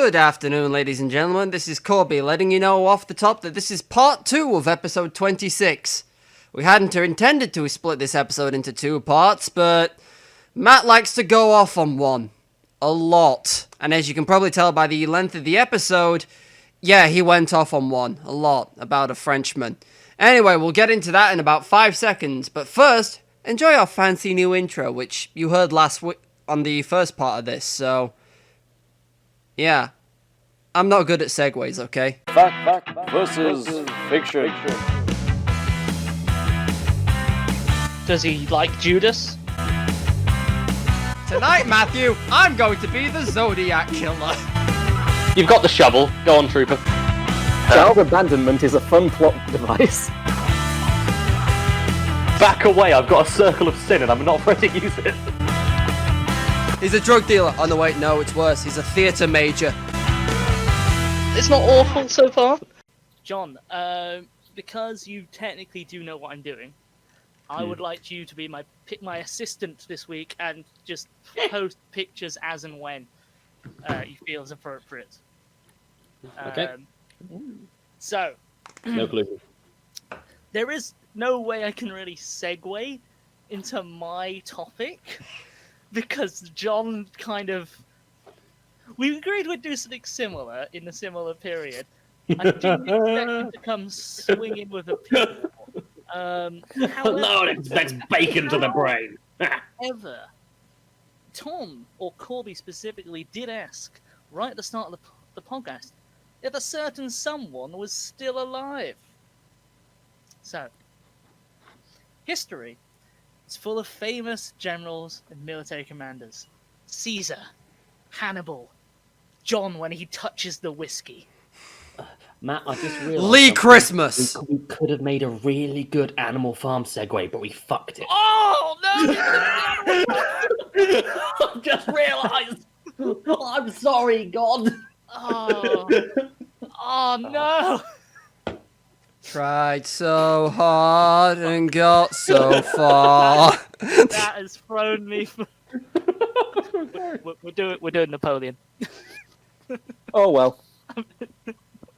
Good afternoon, ladies and gentlemen. This is Corby letting you know off the top that this is part 2 of episode 26. We hadn't intended to split this episode into 2 parts, but Matt likes to go off on one. A lot. And as you can probably tell by the length of the episode, yeah, he went off on one. A lot. About a Frenchman. Anyway, we'll get into that in about 5 seconds. But first, enjoy our fancy new intro, which you heard last week on the first part of this, so... yeah. I'm not good at segues, okay? Fact versus fiction. Does he like Judas? Tonight, Matthew, I'm going to be the Zodiac Killer. You've got the shovel. Go on, Trooper. Child abandonment is a fun plot device. Back away, I've got a circle of sin and I'm not ready to use it. He's a drug dealer. Oh, no, wait, no, it's worse. He's a theatre major. It's not awful so far. John, because you technically do know what I'm doing, I would like you to be my assistant this week and just post pictures as and when you feel is appropriate. Okay. So, No clue. there is no way I can really segue into my topic because John kind of... we agreed we'd do something similar in a similar period. I didn't expect him to come swinging with a people. However, No one expects bacon to the brain. However, Tom, or Corby specifically, did ask right at the start of the podcast if a certain someone was still alive. So, history is full of famous generals and military commanders. Caesar, Hannibal, John when he touches the whiskey. Matt, I just realised... Lee Christmas! We could have made a really good Animal Farm segue, but we fucked it. Oh, no! I just realised! I'm sorry, God! Oh, no! Tried so hard and got so far. That has thrown me. We're doing Napoleon. Oh well.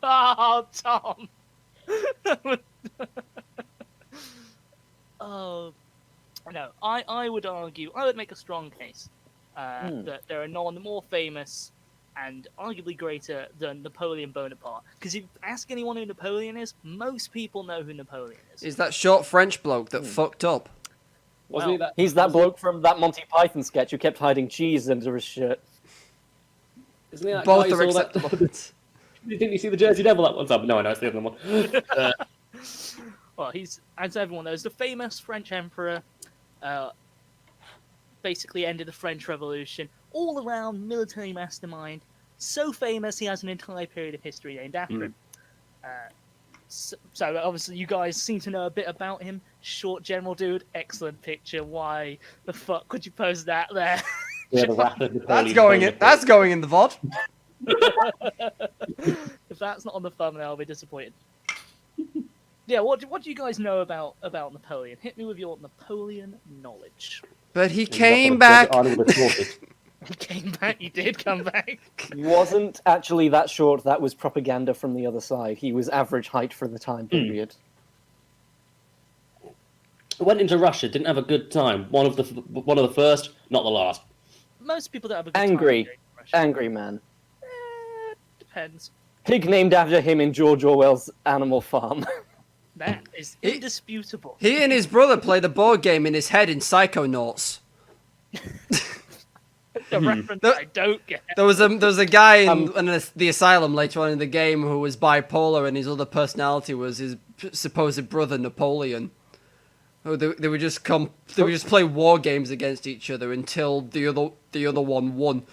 Oh, Tom. Oh, no. I would argue. I would make a strong case that there are none more famous and arguably greater than Napoleon Bonaparte. Because if you ask anyone who Napoleon is, most people know who Napoleon is. Is that short French bloke that fucked up? Wasn't he that? He's that bloke from that Monty Python sketch who kept hiding cheese under his shirt. Isn't he that Both guy who are saw that- acceptable. Didn't you see the Jersey Devil that one time? No, I know, it's the other one. Well, he's, as everyone knows, the famous French emperor. Basically ended the French Revolution. All around military mastermind. So famous, he has an entire period of history named after him. So obviously, you guys seem to know a bit about him. Short general dude, excellent picture. Why the fuck could you post that there? Yeah, the Wrath of Napoleon That's going in. Bonaparte. That's going in the VOD. If that's not on the thumbnail, I'll be disappointed. Yeah, what do you guys know about Napoleon? Hit me with your Napoleon knowledge. But he He's not came gonna back. take Arnold the Tortoise. He came back. He did come back. He wasn't actually that short. That was propaganda from the other side. He was average height for the time period. Went into Russia, didn't have a good time. One of the first, not the last. Most people don't have a good Angry. time. Russia. Angry man. Depends. Pig named after him in George Orwell's Animal Farm. That is indisputable. He and his brother played a board game in his head in Psychonauts. The reference I don't get. There was a guy in the asylum later on in the game who was bipolar, and his other personality was his supposed brother Napoleon. Who they would just play war games against each other until the other one won.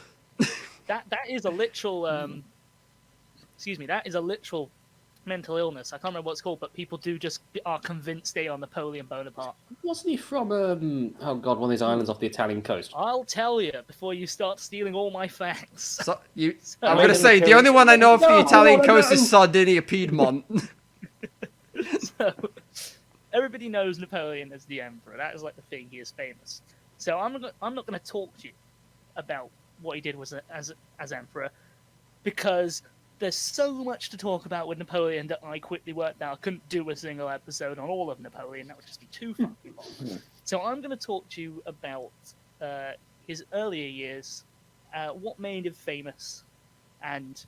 That is a literal. Excuse me. That is a literal mental illness. I can't remember what it's called, but people are convinced they are Napoleon Bonaparte. Wasn't he from, oh god, one of these islands off the Italian coast? I'll tell you before you start stealing all my facts. So, I'm gonna say the only one I know of the Italian coast is Sardinia, Piedmont. So, everybody knows Napoleon as the emperor. That is like the thing. He is famous. So I'm not going to talk to you about what he did as emperor. because there's so much to talk about with Napoleon that I quickly worked out I couldn't do a single episode on all of Napoleon. That would just be too fucking long. So I'm going to talk to you about his earlier years, what made him famous, and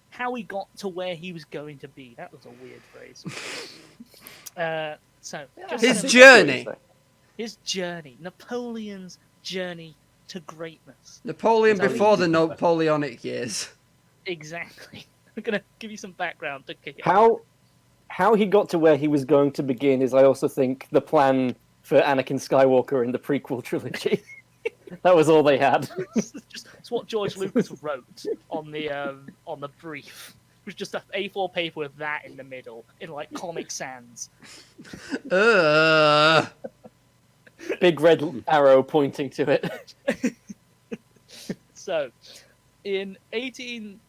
how he got to where he was going to be. That was a weird phrase. His journey. His journey. Napoleon's journey to greatness. Napoleon before the Napoleonic years. Exactly. I'm going to give you some background to kick it. How he got to where he was going to begin is, I also think, the plan for Anakin Skywalker in the prequel trilogy. That was all they had. It's what George Lucas wrote on the brief. It was just an A4 paper with that in the middle, in like Comic Sans. Big red arrow pointing to it. So, in fucking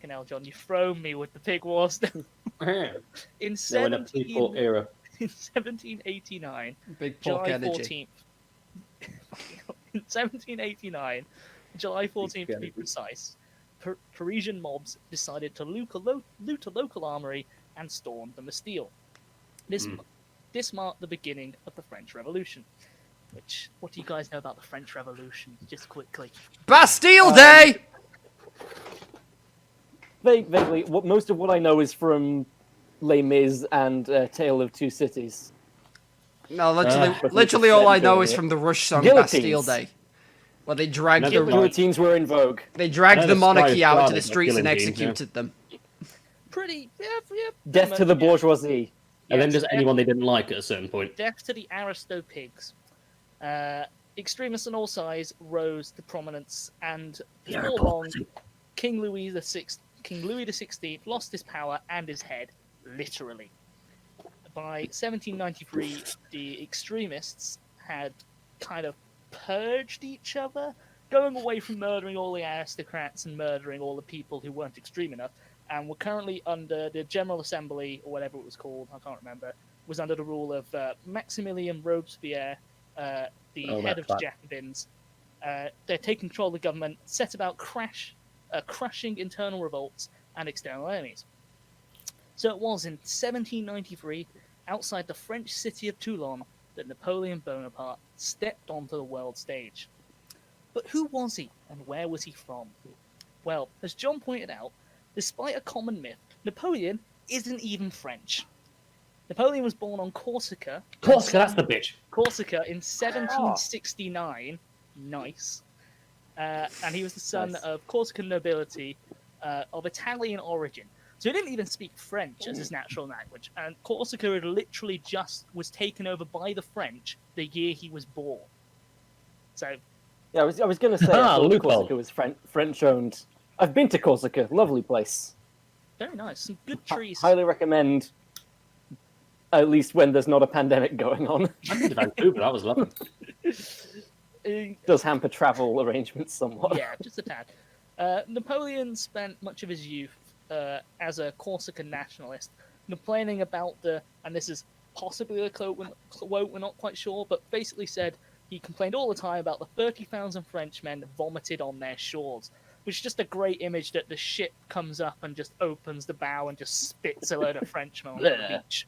hell, John, you've thrown me with the pig wars. In 1789, Big pork July energy. 14th. In 1789, July 14th to be precise, Parisian mobs decided to loot a local armory and storm the Bastille. This marked the beginning of the French Revolution. What do you guys know about the French Revolution? Just quickly. Bastille Day! Vaguely. Most of what I know is from Les Mis and Tale of Two Cities. No, literally all I know is from the Rush song Bastille Day. Where they dragged Guillotines were in vogue. They dragged the monarchy out to the streets and executed them. Death to the bourgeoisie. And then just anyone they didn't like at a certain point. Death to the aristo-pigs. Extremists on all sides rose to prominence, and before long, King Louis XVI lost his power and his head, literally. By 1793, the extremists had kind of purged each other, going away from murdering all the aristocrats and murdering all the people who weren't extreme enough, and were currently under the General Assembly, or whatever it was called, I can't remember, was under the rule of Maximilien Robespierre, the head of the Jacobins. They're taking control of the government, set about crushing internal revolts and external enemies. So it was in 1793, outside the French city of Toulon, that Napoleon Bonaparte stepped onto the world stage. But who was he, and where was he from? Well, as John pointed out, despite a common myth, Napoleon isn't even French. Napoleon was born on Corsica. Corsica, that's the bitch. Corsica in 1769. Nice. And he was the son of Corsican nobility of Italian origin. So he didn't even speak French as his natural language. And Corsica had literally just was taken over by the French the year he was born. So, yeah, I was going to say I thought Corsica was French owned. I've been to Corsica, lovely place. Very nice, some good trees. Highly recommend. At least when there's not a pandemic going on. I've been to Vancouver, that was lovely. It does hamper travel arrangements somewhat. Yeah, just a tad. Napoleon spent much of his youth as a Corsican nationalist, complaining about and this is possibly a quote, we're not quite sure, but basically said he complained all the time about the 30,000 Frenchmen vomited on their shores, which is just a great image that the ship comes up and just opens the bow and just spits a load of Frenchmen on the beach.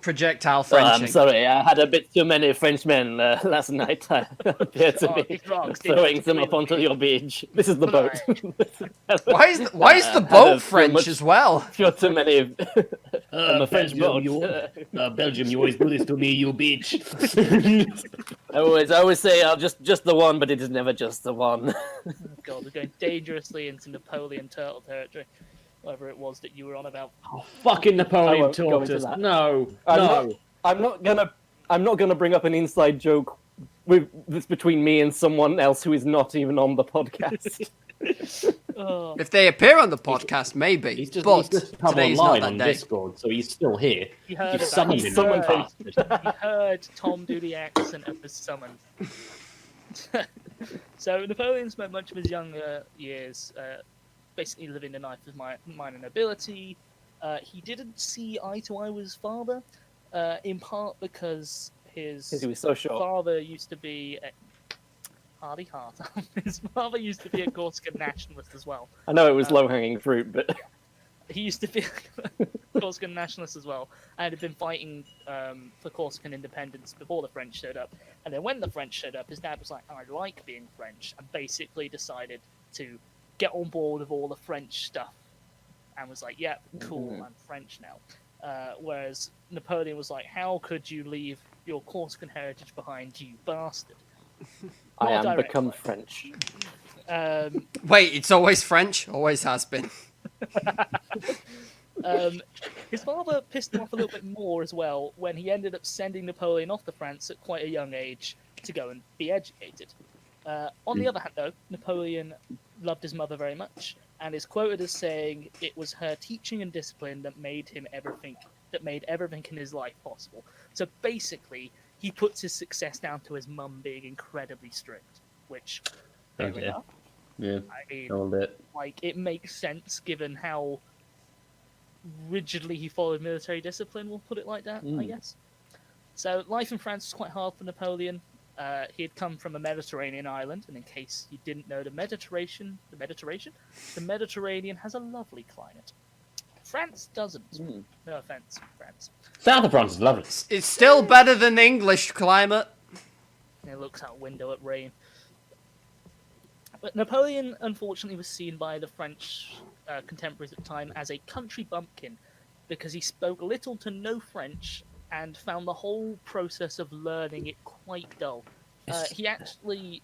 Projectile Frenching. I'm sorry, I had a bit too many Frenchmen last night. I appear to be throwing them up onto your beach. This is the boat. Why is the boat French as well? You're too many. I'm a French boat. Belgium, you always do this to me, you bitch. I always say just the one, but it is never just the one. Oh God, we're going dangerously into Napoleon turtle territory. Whatever it was that you were on about. Oh, fucking Napoleon tortoise. No. I'm not gonna bring up an inside joke that's between me and someone else who is not even on the podcast. If they appear on the podcast, maybe. He's just come online on Discord, so he's still here. You've summoned him. You heard Tom do the accent of the summon. So Napoleon spent much of his younger years basically living the life of minor nobility. He didn't see eye to eye with his father, in part because his he was so short. father used to be hardy heart. His father used to be a Corsican nationalist as well. I know it was low-hanging fruit, but He used to be a Corsican nationalist as well, and had been fighting for Corsican independence before the French showed up. And then when the French showed up, his dad was like, I like being French, and basically decided to get on board with all the French stuff, and was like, yeah, cool, I'm French now. Whereas Napoleon was like, how could you leave your Corsican heritage behind, you bastard? I Not am direct become line. French. Wait, it's always French? Always has been. His father pissed him off a little bit more as well when he ended up sending Napoleon off to France at quite a young age to go and be educated. On the other hand, though, Napoleon loved his mother very much and is quoted as saying it was her teaching and discipline that made everything in his life possible. So basically, he puts his success down to his mum being incredibly strict, which fair enough. Yeah, I mean, a little bit. like, it makes sense given how rigidly he followed military discipline, we'll put it like that, I guess. So life in France was quite hard for Napoleon. He had come from a Mediterranean island, and in case you didn't know, the Mediterranean has a lovely climate. France doesn't. No offense, France. South of France is lovely. It's still better than the English climate. And it looks out window at rain. But Napoleon, unfortunately, was seen by the French contemporaries at the time as a country bumpkin because he spoke little to no French and found the whole process of learning it quite dull. He actually,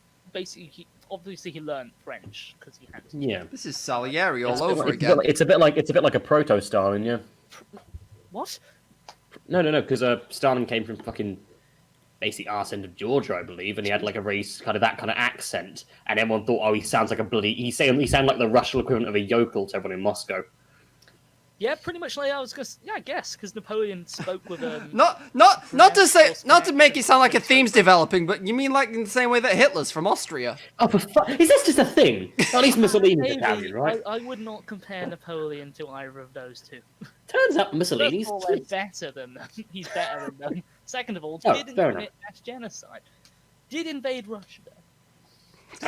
obviously, he learned French because he had to. Yeah. This is Salieri all It's over a again. bit, it's a bit like a proto Stalin, yeah. What? No, because Stalin came from fucking basically arse end of Georgia, I believe, and he had like a very kind of that kind of accent, and everyone thought, oh, he sounded like the Russian equivalent of a yokel to everyone in Moscow. Yeah, pretty much like I was gonna. Yeah, I guess because Napoleon spoke with a. Not to make it sound like a theme's developing, but you mean like in the same way that Hitler's from Austria? Oh, for fuck! Is this just a thing? At least Mussolini's Maybe. Italian, right? I would not compare Napoleon to either of those two. Turns out First Mussolini's. of all, they're better than them. He's better than them. Second of all, Oh, didn't fair commit mass genocide. Did invade Russia.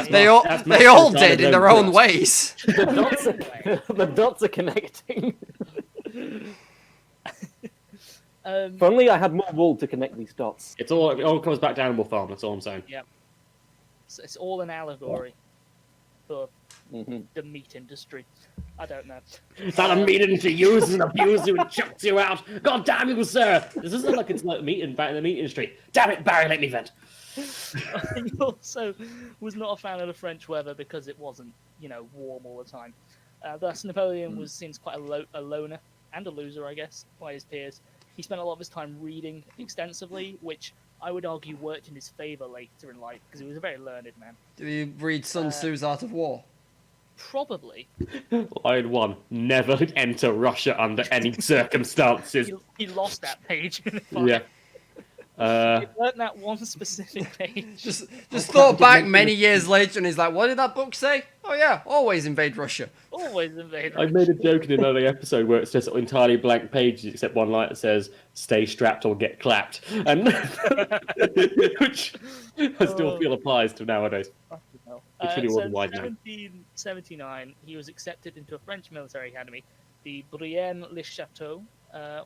They all did in their own ways. The dots are connecting. If Um, only I had more wool to connect these dots. It all comes back to Animal Farm. That's all I'm saying. it's all an allegory for the meat industry. I don't know. That a meat industry uses and abuses you and chucks you out. God damn you, sir! This isn't like it's like meat in the meat industry. Damn it, Barry, let me vent. He also was not a fan of the French weather because it wasn't, warm all the time. Thus, Napoleon seems quite a loner and a loser, I guess, by his peers. He spent a lot of his time reading extensively, which I would argue worked in his favour later in life because he was a very learned man. Do you read Sun Tzu's Art of War? Probably. Line 1. Never enter Russia under any circumstances. He lost that page in the Yeah. fight. He learned that one specific page. Just thought back many years later and he's like, what did that book say? Oh yeah, always invade Russia. Always invade. I made a joke in another episode where it says entirely blank pages except one line that says "Stay strapped or get clapped," and which I still feel applies to nowadays. Which really wasn't wide now. 1779, he was accepted into a French military academy, the Brienne-le-Château,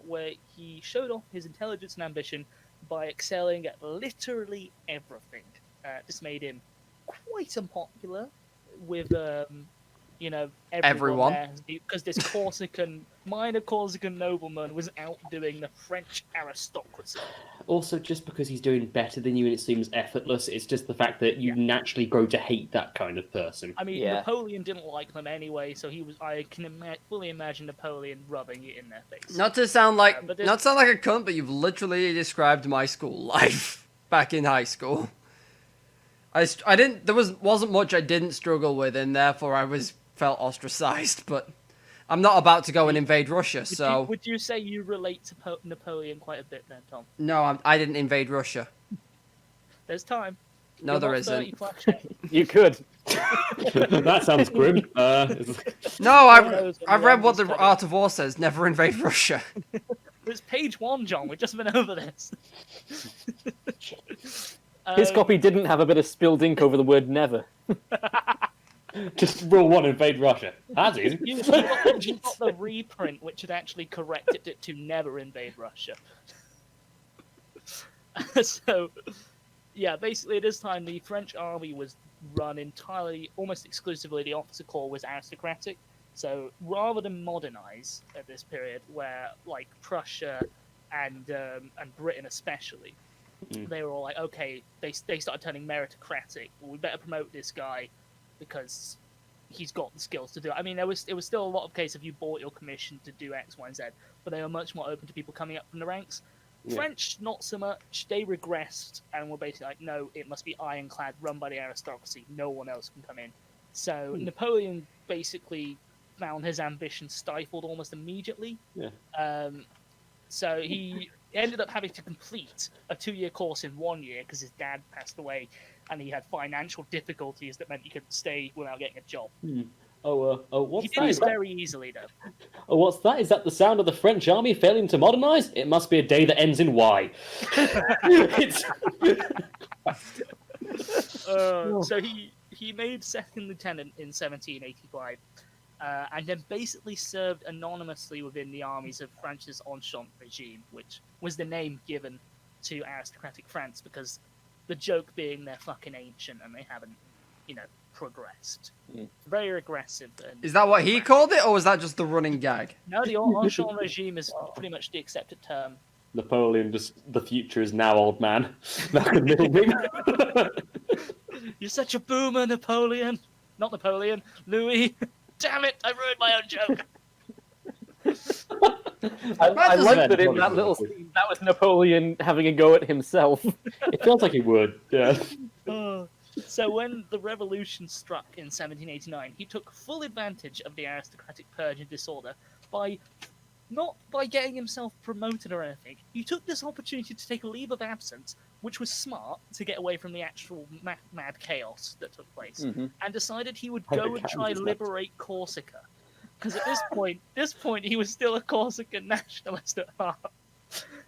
where he showed off his intelligence and ambition by excelling at literally everything. This made him quite unpopular with, Everyone. because this minor Corsican nobleman was outdoing the French aristocracy. Also, just because he's doing better than you and it seems effortless, it's just the fact that you naturally grow to hate that kind of person. I mean, Yeah. Napoleon didn't like them anyway, so I can fully imagine Napoleon rubbing it in their face. Not to sound like but not sound like a cunt, but you've literally described my school life back in high school. Wasn't much I didn't struggle with, and therefore I felt ostracized. But I'm not about to go and invade Russia, so Would you say you relate to Napoleon quite a bit then, Tom? no, I didn't invade Russia. There's time. No, You're there not isn't. 30 flat yet. You could. That sounds grim. No, knows when I've the read end what is the coming. Art of War says. Never invade Russia. It's page 1, John. We've just been over this. His copy didn't have a bit of spilled ink over the word never. Just rule 1, invade Russia. That's easy. You got the reprint, which had actually corrected it to never invade Russia. So, yeah, basically at this time, the French army was run entirely, almost exclusively, the officer corps was aristocratic. So rather than modernize at this period, where like Prussia and Britain especially, they were all like, okay, they started turning meritocratic. Well, we better promote this guy because he's got the skills to do it. I mean, it was still a lot of case of you bought your commission to do X, Y, and Z, but they were much more open to people coming up from the ranks. Yeah. French, not so much. They regressed and were basically like, no, it must be ironclad, run by the aristocracy. No one else can come in. So Napoleon basically found his ambition stifled almost immediately. Yeah. So he ended up having to complete a 2-year course in 1 year because his dad passed away and he had financial difficulties that meant he couldn't stay without getting a job. What's he did this very easily, though. Oh, what's that? Is that the sound of the French army failing to modernize? It must be a day that ends in Y. So he made second lieutenant in 1785, and then basically served anonymously within the armies of France's Enchant regime, which was the name given to aristocratic France because the joke being they're fucking ancient and they haven't, progressed. Very aggressive. Is that what he called it, or was that just the running gag? No, the Enchant regime is pretty much the accepted term. Napoleon, just the future is now, old man. Back in middle wing. You're such a boomer, Napoleon. Not Napoleon, Louis. Damn it, I ruined my own joke. I like that in that little scene, that was Napoleon having a go at himself. It feels like he would, yeah. So when the revolution struck in 1789, he took full advantage of the aristocratic purge and disorder not by getting himself promoted or anything. He took this opportunity to take a leave of absence, which was smart to get away from the actual mad chaos that took place, and decided he would go and try liberate Corsica. Because at this point, he was still a Corsican nationalist at heart.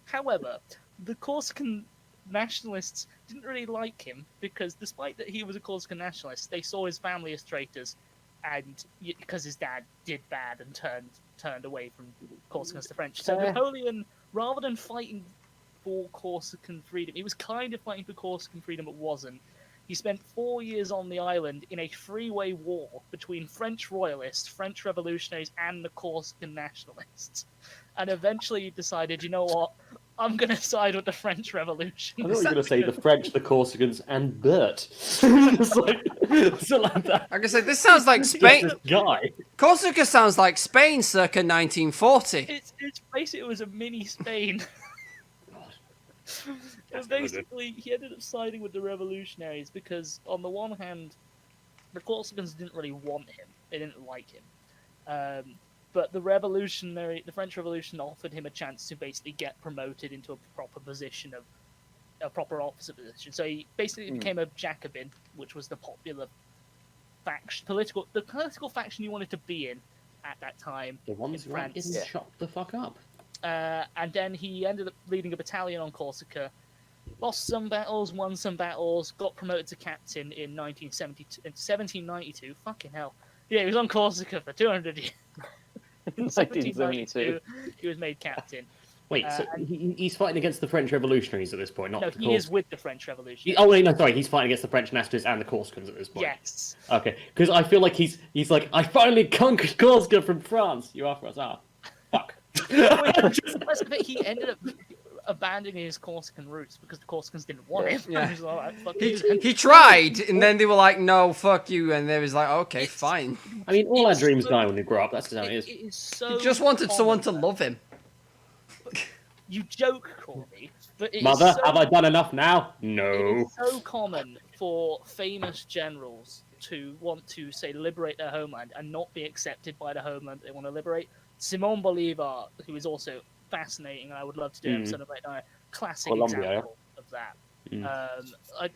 However, the Corsican nationalists didn't really like him because despite that he was a Corsican nationalist, they saw his family as traitors, and because his dad did bad and turned away from Corsicans to French. So Napoleon, rather than fighting for Corsican freedom, he was kind of fighting for Corsican freedom, but wasn't. He spent 4 years on the island in a three-way war between French royalists, French revolutionaries, and the Corsican nationalists. And eventually he decided, you know what, I'm going to side with the French Revolution. I thought you were going to say the French, the Corsicans, and Bert. It's like that. Like I said, this sounds like Spain. This guy. Corsica sounds like Spain circa 1940. It's basically, it was a mini Spain. Basically, he ended up siding with the revolutionaries because, on the one hand, the Corsicans didn't really want him. They didn't like him. But the French Revolution offered him a chance to basically get promoted into a proper position a proper officer position. So he basically became a Jacobin, which was the popular political faction you wanted to be in at that time. The ones in France. Getting shot the fuck up. And then he ended up leading a battalion on Corsica, lost some battles, won some battles, got promoted to captain in 1792. Fucking hell. Yeah, he was on Corsica for 200 years. In 1792, he was made captain. Wait, so he's fighting against the French revolutionaries at this point, not no, the he is with the French Revolution. He's fighting against the French nationalists and the Corsicans at this point. Yes. Okay, because I feel like he's like, I finally conquered Corsica from France. You are for us. Fuck. He ended up abandoning his Corsican roots because the Corsicans didn't want him. Yeah. He was like, fuck He tried, and then they were like, no, fuck you, and they was like, okay, fine. I mean, all our dreams die when we grow up. That's just how it is. It is so He just wanted someone to love him. You joke, Corby, but Mother, have I done enough now? No. It is so common for famous generals to want to, say, liberate their homeland and not be accepted by the homeland they want to liberate. Simon Bolivar, who is also fascinating, and I would love to do an episode about a classic example of that.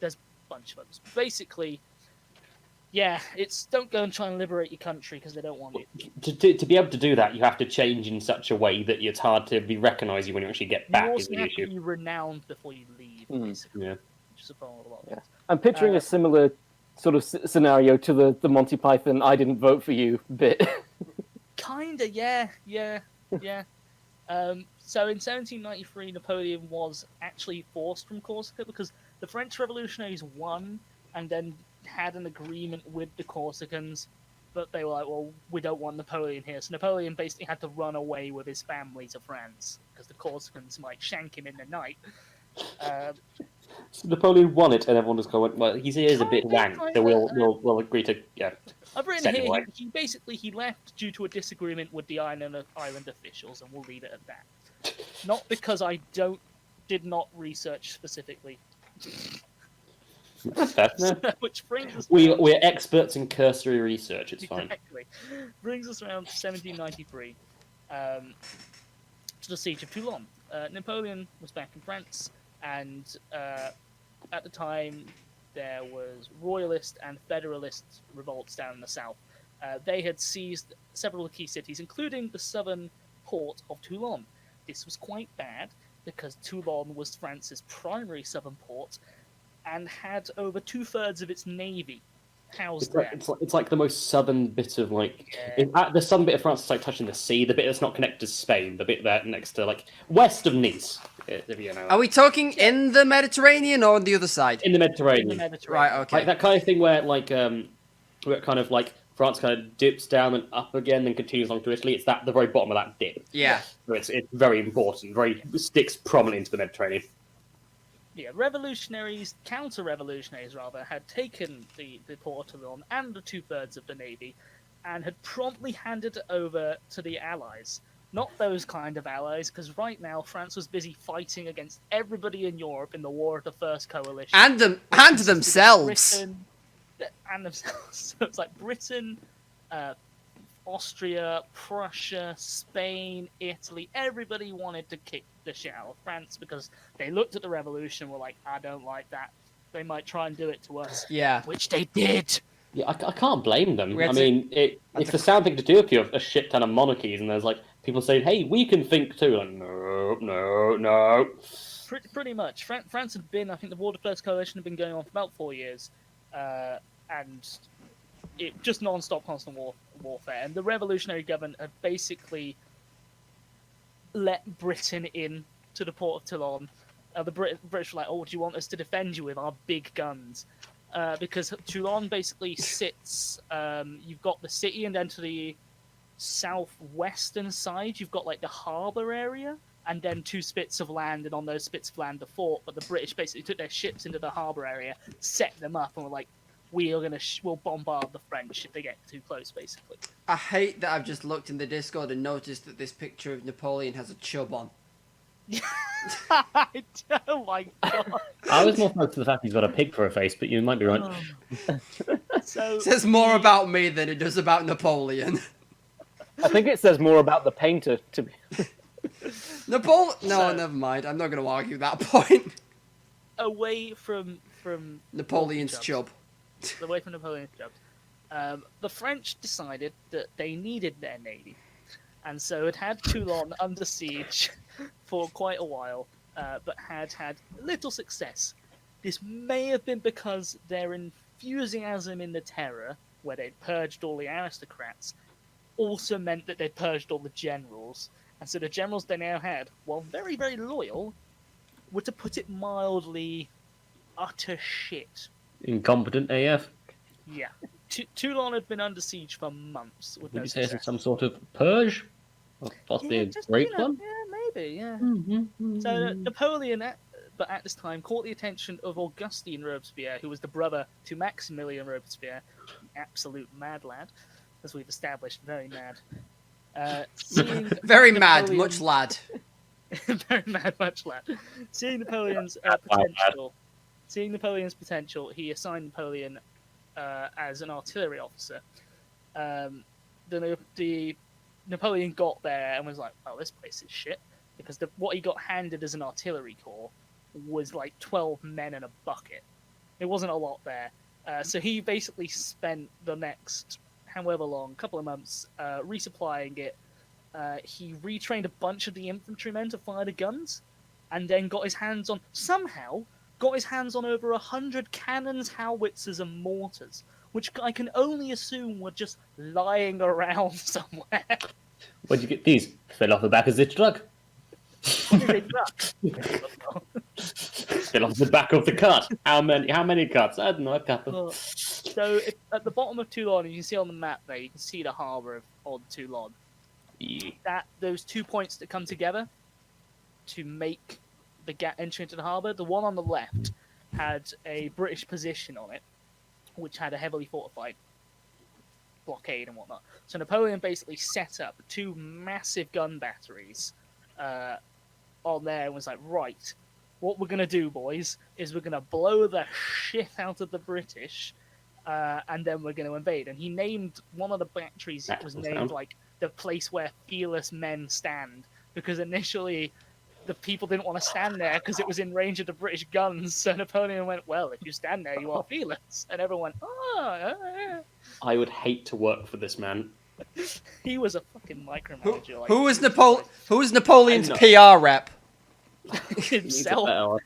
There's a bunch of others. Basically, yeah, it's don't go and try and liberate your country because they don't want you. To be able to do that, you have to change in such a way that it's hard to be recognised when you actually get back. You also have to be renowned before you leave, basically. Yeah. the problem with a lot of Yeah. things. I'm picturing a similar sort of scenario to the Monty Python "I didn't vote for you" bit. Kinda, yeah. So in 1793, Napoleon was actually forced from Corsica because the French revolutionaries won and then had an agreement with the Corsicans, but they were like, well, we don't want Napoleon here. So Napoleon basically had to run away with his family to France because the Corsicans might shank him in the night. So Napoleon won it, and everyone just going, well, he's a bit wank, so Kinda, we'll agree to I've written send here him away. he left due to a disagreement with the island officials, and we'll leave it at that. Not because I did not research specifically. That's fair. No. Which brings us We're experts in cursory research. It's fine. exactly brings us around 1793 to the siege of Toulon. Napoleon was back in France, and at the time there was royalist and federalist revolts down in the south. They had seized several key cities, including the southern port of Toulon. This was quite bad because Toulon was France's primary southern port and had over 2/3 of its navy housed there. It's like the most southern bit of the southern bit of France is like touching the sea. The bit that's not connected to Spain. The bit there next to west of Nice. If you know. Are we talking in the Mediterranean or on the other side? In the Mediterranean. In the Mediterranean. Right, okay. Like that kind of thing where where it kind of France kind of dips down and up again and continues along to Italy. It's the very bottom of that dip. Yeah. So it's very important. Sticks prominently into the Mediterranean. Yeah, counter-revolutionaries rather, had taken the port of Toulon and the 2/3 of the navy, and had promptly handed it over to the Allies. Not those kind of allies, because right now France was busy fighting against everybody in Europe in the War of the First Coalition. And themselves. Britain, and themselves. So it's like Britain, Austria, Prussia, Spain, Italy. Everybody wanted to kick the shit out of France because they looked at the revolution and were like, I don't like that. They might try and do it to us. Yeah. Which they did. Yeah, I can't blame them. We had I to- mean, it's the sound thing to do if you have a shit ton of monarchies and there's people saying, hey, we can think too. Like, no. Pretty much. France had been, I think the War of the First Coalition had been going on for about 4 years. And it just non-stop constant warfare. And the revolutionary government had basically let Britain in to the port of Toulon. The British were like, oh, do you want us to defend you with our big guns? Because Toulon basically sits, you've got the city, and then to the southwestern side, you've got the harbour area, and then 2 spits of land, and on those spits of land, the fort. But the British basically took their ships into the harbour area, set them up, and were like, we'll bombard the French if they get too close, basically. I hate that I've just looked in the Discord and noticed that this picture of Napoleon has a chub on. Oh my god. I was more focused on the fact he's got a pig for a face, but you might be right. So It says more about me than it does about Napoleon. I think it says more about the painter, to be. No, So- never mind. I'm not going to argue that point. away from Napoleon's chubs. chub. Away from Napoleon's jobs. The French decided that they needed their navy, and so it had Toulon under siege for quite a while, but had little success. This may have been because their enthusiasm in the Terror, where they'd purged all the aristocrats, also meant that they'd purged all the generals. And so the generals they now had, while very, very loyal, were, to put it mildly, utter shit. Incompetent AF. Yeah. Toulon had been under siege for months with no Would you say it's success. some sort of purge? Or possibly a just, great you know, one? Yeah, maybe, yeah. So Napoleon, but at this time, caught the attention of Augustine Robespierre, who was the brother to Maximilian Robespierre, absolute mad lad, as we've established, very mad. Seeing Very mad, Napoleon- much lad. very mad, much lad. Seeing Napoleon's potential, he assigned Napoleon as an artillery officer. The Napoleon got there and was like, "Oh, this place is shit," because what he got handed as an artillery corps was 12 men and a bucket. It wasn't a lot there, so he basically spent the next however long, couple of months, resupplying it. He retrained a bunch of the infantrymen to fire the guns, and then got his hands on, somehow, got his hands on over 100 cannons, howitzers, and mortars, which I can only assume were just lying around somewhere. Where'd you get these? Fell off the back of this truck. What did they do? Fell off the back of the cart. How many carts? I don't know, a couple. So at the bottom of Toulon, you can see on the map there, you can see the harbour of Toulon. Yeah. Those 2 points that come together to make the entry into the harbour, the one on the left had a British position on it, which had a heavily fortified blockade and whatnot. So Napoleon basically set up 2 massive gun batteries on there and was like, right, what we're going to do, boys, is we're going to blow the shit out of the British, and then we're going to invade. And he named one of the batteries, it was named like the place where fearless men stand, because initially the people didn't want to stand there because it was in range of the British guns. So Napoleon went, well, if you stand there, you are fearless. And everyone went, oh. I would hate to work for this man. He was a fucking micromanager. Who was Napoleon's PR rep? Himself.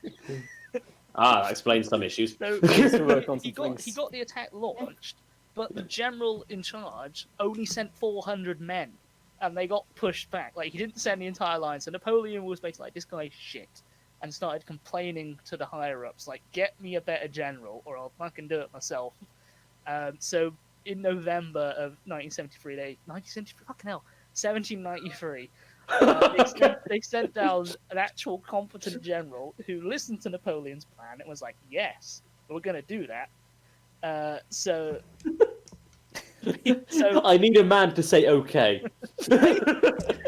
That explains some issues. So he got the attack launched, but the general in charge only sent 400 men, and they got pushed back. Like, he didn't send the entire line, so Napoleon was basically like, this guy's shit, and started complaining to the higher-ups, like, get me a better general, or I'll fucking do it myself. So in November of 1793, they sent down an actual competent general who listened to Napoleon's plan and was like, yes, we're going to do that. So I need a man to say okay.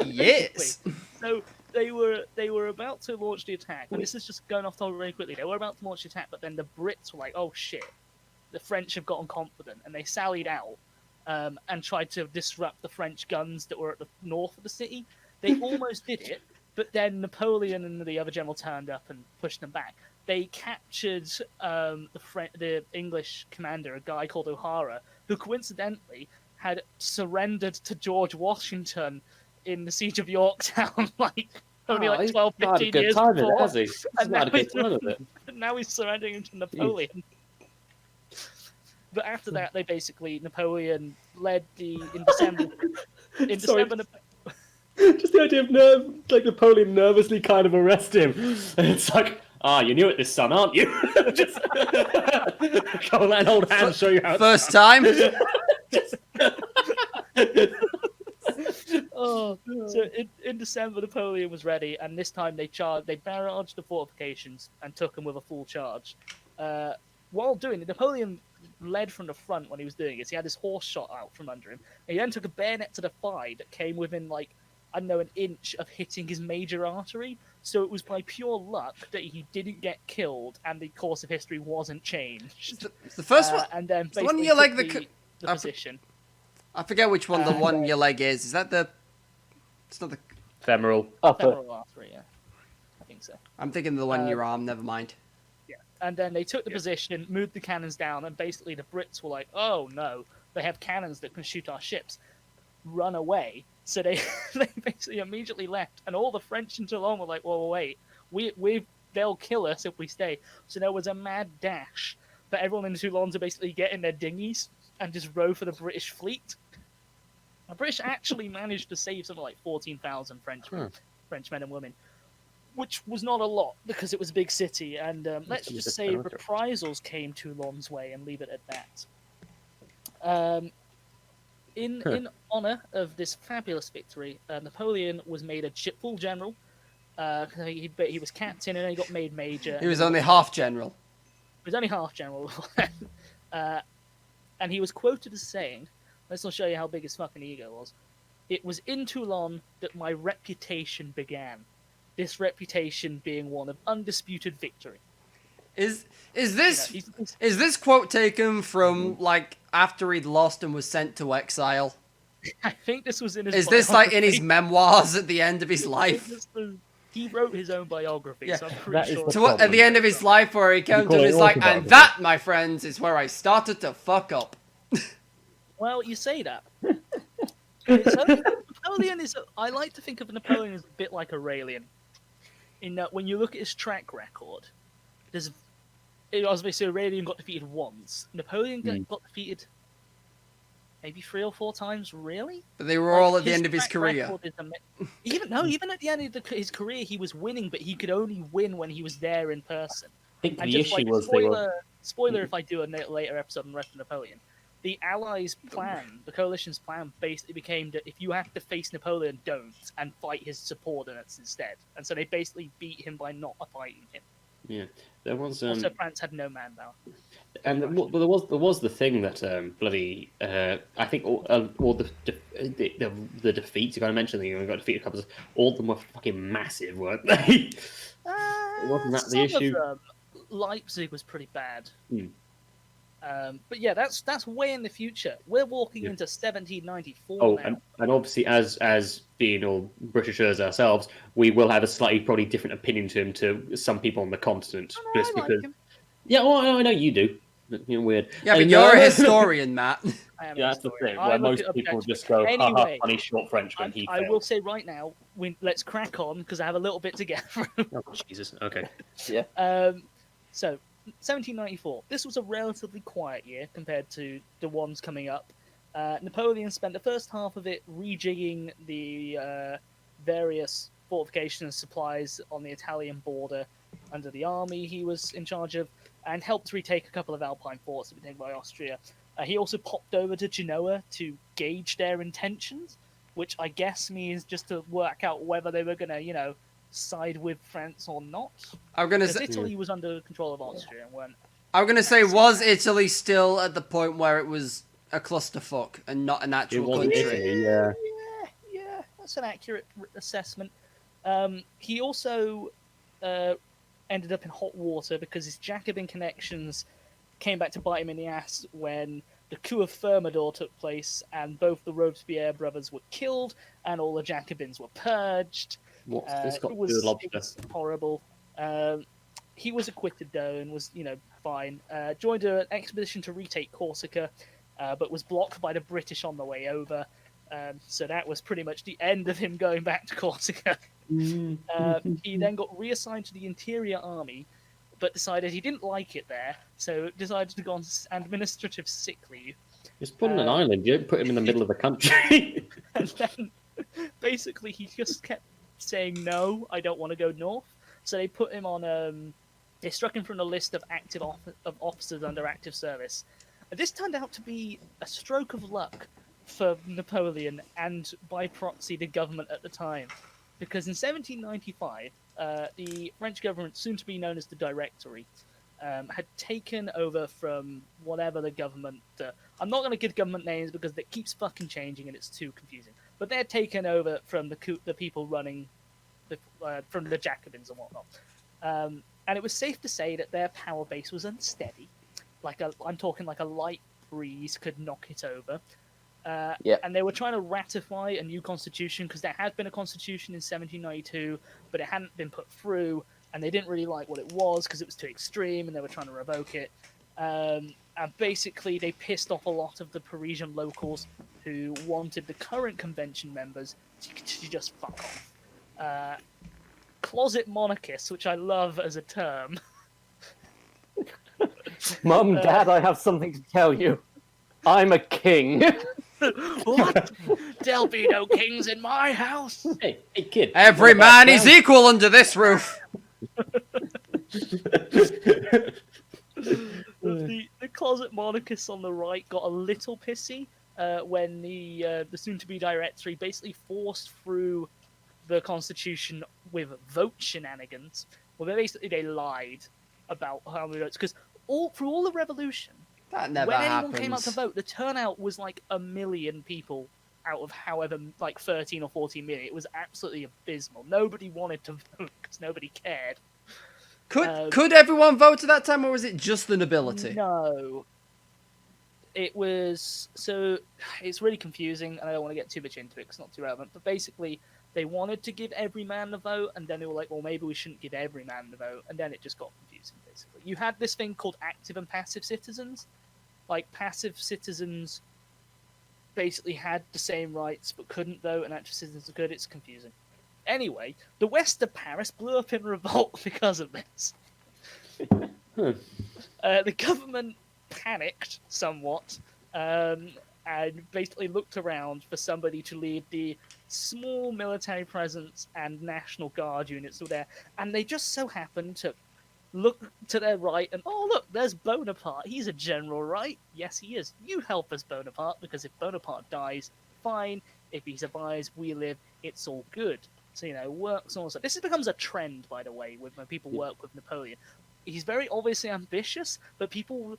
Yes. So they were about to launch the attack, and this is just going off topic really quickly. They were about to launch the attack, but then the Brits were like, oh shit, the French have gotten confident, and they sallied out and tried to disrupt the French guns that were at the north of the city. They almost did it, but then Napoleon and the other general turned up and pushed them back. They captured the English commander, a guy called O'Hara, who coincidentally had surrendered to George Washington in the siege of Yorktown, like only 12, 15 years before. And now he's surrendering him to Napoleon. But after that, Napoleon led in December. Just the idea of Napoleon nervously kind of arrest him. And it's like, you knew it this son, aren't you? Just go on, let an old hand show you how. First time. So in December, Napoleon was ready, and this time they barraged the fortifications and took them with a full charge. While doing it, Napoleon led from the front when he was doing it. He had his horse shot out from under him. And he then took a bayonet to the thigh that came within, an inch of hitting his major artery. So it was by pure luck that he didn't get killed, and the course of history wasn't changed. It's the first one. And then the one in your leg, the position. I forget which one the one in your leg is. Is that the? It's not the femoral. Femoral artery, yeah. I think so. I'm thinking the one in your arm. Never mind. And then they took the position, moved the cannons down, and basically the Brits were like, oh no, they have cannons that can shoot our ships. Run away. So they basically immediately left, and all the French in Toulon were like, well, wait, they'll kill us if we stay. So there was a mad dash for everyone in Toulon to basically get in their dinghies and just row for the British fleet. The British actually managed to save something like 14,000 French men and women, which was not a lot because it was a big city, and let's just say reprisals came Toulon's way and leave it at that. In honor of this fabulous victory, Napoleon was made a full general. He was captain and then he got made major. He was only half general. He was only half general. And he was quoted as saying, this will show you how big his fucking ego was, "It was in Toulon that my reputation began. This reputation being one of undisputed victory." Is this quote taken from after he'd lost and was sent to exile? I think this was in his. Is this in his memoirs at the end of his life? He wrote his own biography, so I'm pretty sure. At the end of his life, where he came to, and he's like, and that, my friends, is where I started to fuck up. Well, you say that. Napoleon is. I like to think of Napoleon as a bit like Aurelian, in that when you look at his track record, there's it was basically Aurelian got defeated once. Napoleon got defeated maybe 3 or 4 times, really? But they were all at the end of his track career. record is even at the end of his career, he was winning, but he could only win when he was there in person. I think And the just issue like was they were. spoiler if I do a later episode on the rest of Napoleon, the Allies' plan, the coalition's plan, basically became that if you have to face Napoleon, don't, and fight his subordinates instead. And so they basically beat him by not fighting him. Yeah, there was. Also, France had no manpower. And there was the thing that bloody I think all the defeats you got to mention that you got defeated a couple of all of them were fucking massive, weren't they? Wasn't that the issue? Of them, Leipzig was pretty bad. But yeah, that's way in the future. We're walking into 1794 Oh, now. and obviously, as being all Britishers ourselves, we will have a slightly probably different opinion to him to some people on the continent. I like him. Yeah, well, I know you do. You're weird. Yeah, but And, you're a historian, Matt. I am Yeah, a that's the historian. thing. I Where look most at people objectively. just go, haha, Anyway, funny short Frenchman. I will say right now, let's crack on because I have a little bit to get through. Oh, Jesus. Okay. Yeah. So, 1794. This was a relatively quiet year compared to the ones coming up. Napoleon spent the first half of it rejigging the various fortifications and supplies on the Italian border under the army he was in charge of, and helped retake a couple of Alpine forts that were taken by Austria. He also popped over to Genoa to gauge their intentions, which I guess means just to work out whether they were going to, side with France or not. I'm gonna Because say, Italy was under control of Austria and weren't. I'm gonna say, was Italy still at the point where it was a clusterfuck and not an It actual wasn't country? Italy, yeah. Yeah, that's an accurate assessment. He also ended up in hot water because his Jacobin connections came back to bite him in the ass when the coup of Thermidor took place and both the Robespierre brothers were killed and all the Jacobins were purged. What's this got It to was, do with it lobster? was horrible. He was acquitted though and was, fine. Joined an expedition to retake Corsica, but was blocked by the British on the way over. So that was pretty much the end of him going back to Corsica. He then got reassigned to the Interior Army, but decided he didn't like it there, so decided to go on administrative sick leave. Just put him on an island. You don't put him in the middle of the country. And then basically he just kept saying, no, I don't want to go north. So they put him on, they struck him from the list of of officers under active service. And this turned out to be a stroke of luck for Napoleon and by proxy the government at the time. Because in 1795, the French government, soon to be known as the Directory, had taken over from whatever the government... I'm not going to give government names because it keeps fucking changing and it's too confusing. But they had taken over from the people running, from the Jacobins and whatnot. And it was safe to say that their power base was unsteady. I'm talking like a light breeze could knock it over. And they were trying to ratify a new constitution because there had been a constitution in 1792, but it hadn't been put through, and they didn't really like what it was because it was too extreme, and they were trying to revoke it. And basically, they pissed off a lot of the Parisian locals who wanted the current convention members to just fuck off. Closet monarchists, which I love as a term. Mum, Dad, I have something to tell you. I'm a king. What? There'll be no kings in my house. Hey, kid. Every man is equal under this roof. The closet monarchists on the right got a little pissy when the soon-to-be Directory basically forced through the constitution with vote shenanigans. Well, basically they lied about how many votes because through all the revolution. That never When happens. anyone came out to vote, the turnout was like 1 million people out of however, like 13 or 14 million. It was absolutely abysmal. Nobody wanted to vote because nobody cared. Could everyone vote at that time, or was it just the nobility? No. It was... So, it's really confusing, and I don't want to get too much into it because it's not too relevant. But basically, they wanted to give every man the vote, and then they were like, well, maybe we shouldn't give every man the vote. And then it just got confusing, basically. You had this thing called active and passive citizens. Like, passive citizens basically had the same rights but couldn't vote, and active citizens could. It's confusing. Anyway, the west of Paris blew up in revolt because of this. The government panicked somewhat and basically looked around for somebody to lead the small military presence and National Guard units were there, and they just so happened to look to their right and, oh, look, there's Bonaparte. He's a general, right? Yes, he is. You help us, Bonaparte, because if Bonaparte dies, fine. If he survives, we live. It's all good. So, works also. This becomes a trend, by the way, when people work with Napoleon. He's very obviously ambitious, but people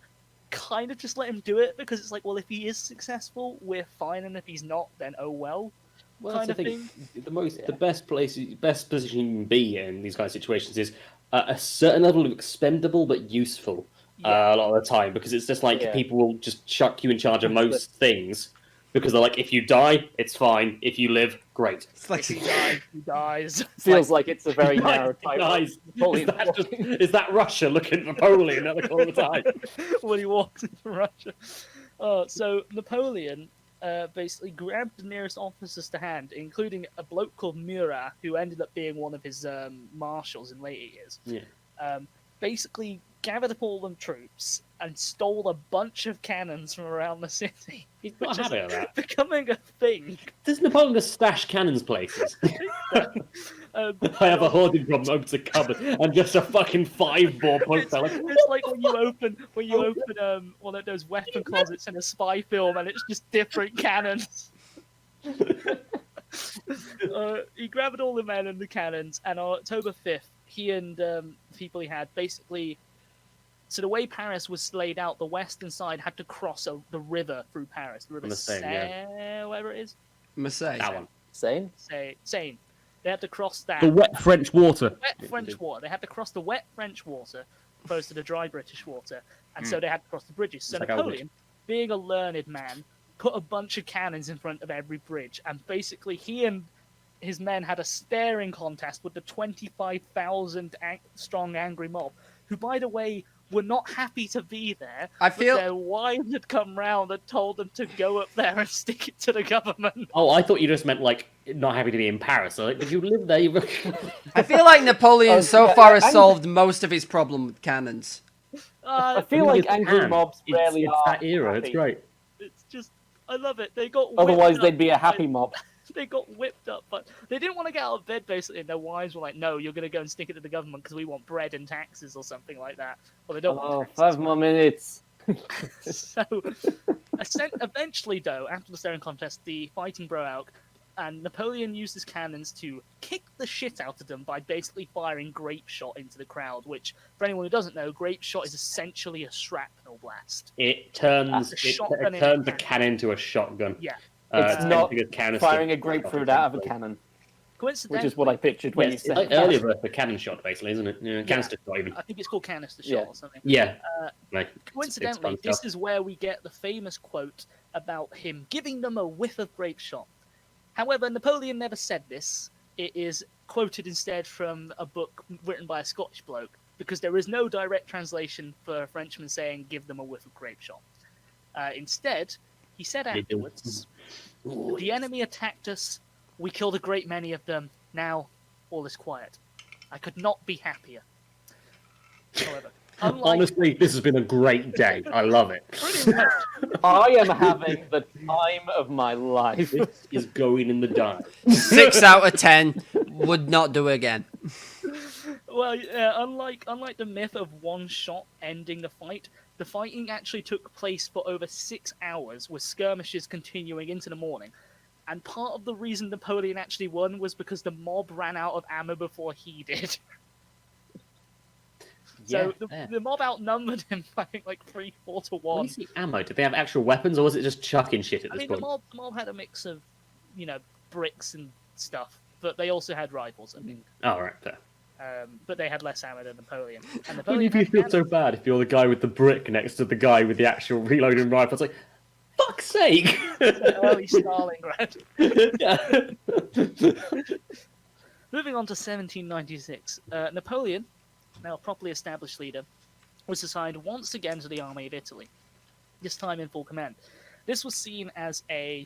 kind of just let him do it because it's like, well, if he is successful, we're fine, and if he's not, then oh well. Well, kind that's of the thing. thing. The best position you can be in these kind of situations is a certain level of expendable but useful a lot of the time, because it's just like people will just chuck you in charge of most things because they're like, if you die, it's fine. If you live, great. It's like If he dies, he dies. Feels like it's a very narrow type. Guys, is that Russia looking for Napoleon at the corner of the time? When he walks into Russia. So Napoleon basically grabbed the nearest officers to hand, including a bloke called Murat, who ended up being one of his marshals in later years. Yeah. Basically gathered up all them troops and stole a bunch of cannons from around the city. He's not happy with that. Becoming a thing. Does Napoleon just stash cannons places? I have a hoarding problem. Opens a cupboard and just a fucking 5-bore point fella. It's like when you open one of those weapon closets in a spy film, and it's just different cannons. He grabbed all the men and the cannons, and on October 5th, he and the people he had basically. So the way Paris was laid out, the western side had to cross the river through Paris. The river Seine, whatever it is. Marseille. That one. Seine? Seine. They had to cross that. The wet French water. Wet French water. They had to cross the wet French water opposed to the dry British water. And so they had to cross the bridges. So It's like Napoleon, being a learned man, put a bunch of cannons in front of every bridge. And basically he and his men had a staring contest with the 25,000 strong angry mob, who, by the way, were not happy to be there. I feel their wives had come round and told them to go up there and stick it to the government. Oh, I thought you just meant like not happy to be in Paris. So, like, did you live there? I feel like Napoleon so yeah, far has solved most of his problem with cannons. I feel like angry mobs rarely it's are that era. happy. It's great. It's just, I love it. They got Otherwise, whipped they'd up be a by- happy mob. They got whipped up, but they didn't want to get out of bed, basically, and their wives were like, no, you're going to go and stick it to the government because we want bread and taxes or something like that. Well, they don't want taxes. 5 more minutes. So, eventually, though, after the staring contest, the fighting broke out, and Napoleon used his cannons to kick the shit out of them by basically firing grape shot into the crowd, which, for anyone who doesn't know, grape shot is essentially a shrapnel blast. It turns shotgun a cannon into a shotgun. Yeah. It's not because canister- firing a grapefruit out of a cannon, Coincidentally, which is what I pictured when Yeah, you it's said like that. earlier version of cannon shot, basically, isn't it? Yeah, canister shot even. I think it's called canister shot Yeah. or something. Yeah. Coincidentally, it's fun this stuff. is where we get the famous quote about him giving them a whiff of grape shot. However, Napoleon never said this. It is quoted instead from a book written by a Scottish bloke, because there is no direct translation for a Frenchman saying, give them a whiff of grape shot. Instead, he said afterwards, the enemy attacked us, we killed a great many of them, now all is quiet. I could not be happier. However, Honestly, this has been a great day. I love it. pretty much, I am having the time of my life. This is going in the dark. 6 out of 10 would not do it again. well, yeah, unlike the myth of one shot ending the fight, the fighting actually took place for over 6 hours, with skirmishes continuing into the morning. And part of the reason Napoleon actually won was because the mob ran out of ammo before he did. So the mob outnumbered him by like 3-4 to 1. When you see ammo, did they have actual weapons, or was it just chucking shit at I this mean, the point? mob had a mix of, bricks and stuff, but they also had rifles, I think. Oh, right, fair. But they had less ammo than Napoleon. And Wouldn't Napoleon you had feel so bad if you're the guy with the brick next to the guy with the actual reloading rifle? It's like, fuck's sake! early Stalingrad. Yeah. Moving on to 1796, Napoleon, now a properly established leader, was assigned once again to the army of Italy, this time in full command. This was seen as a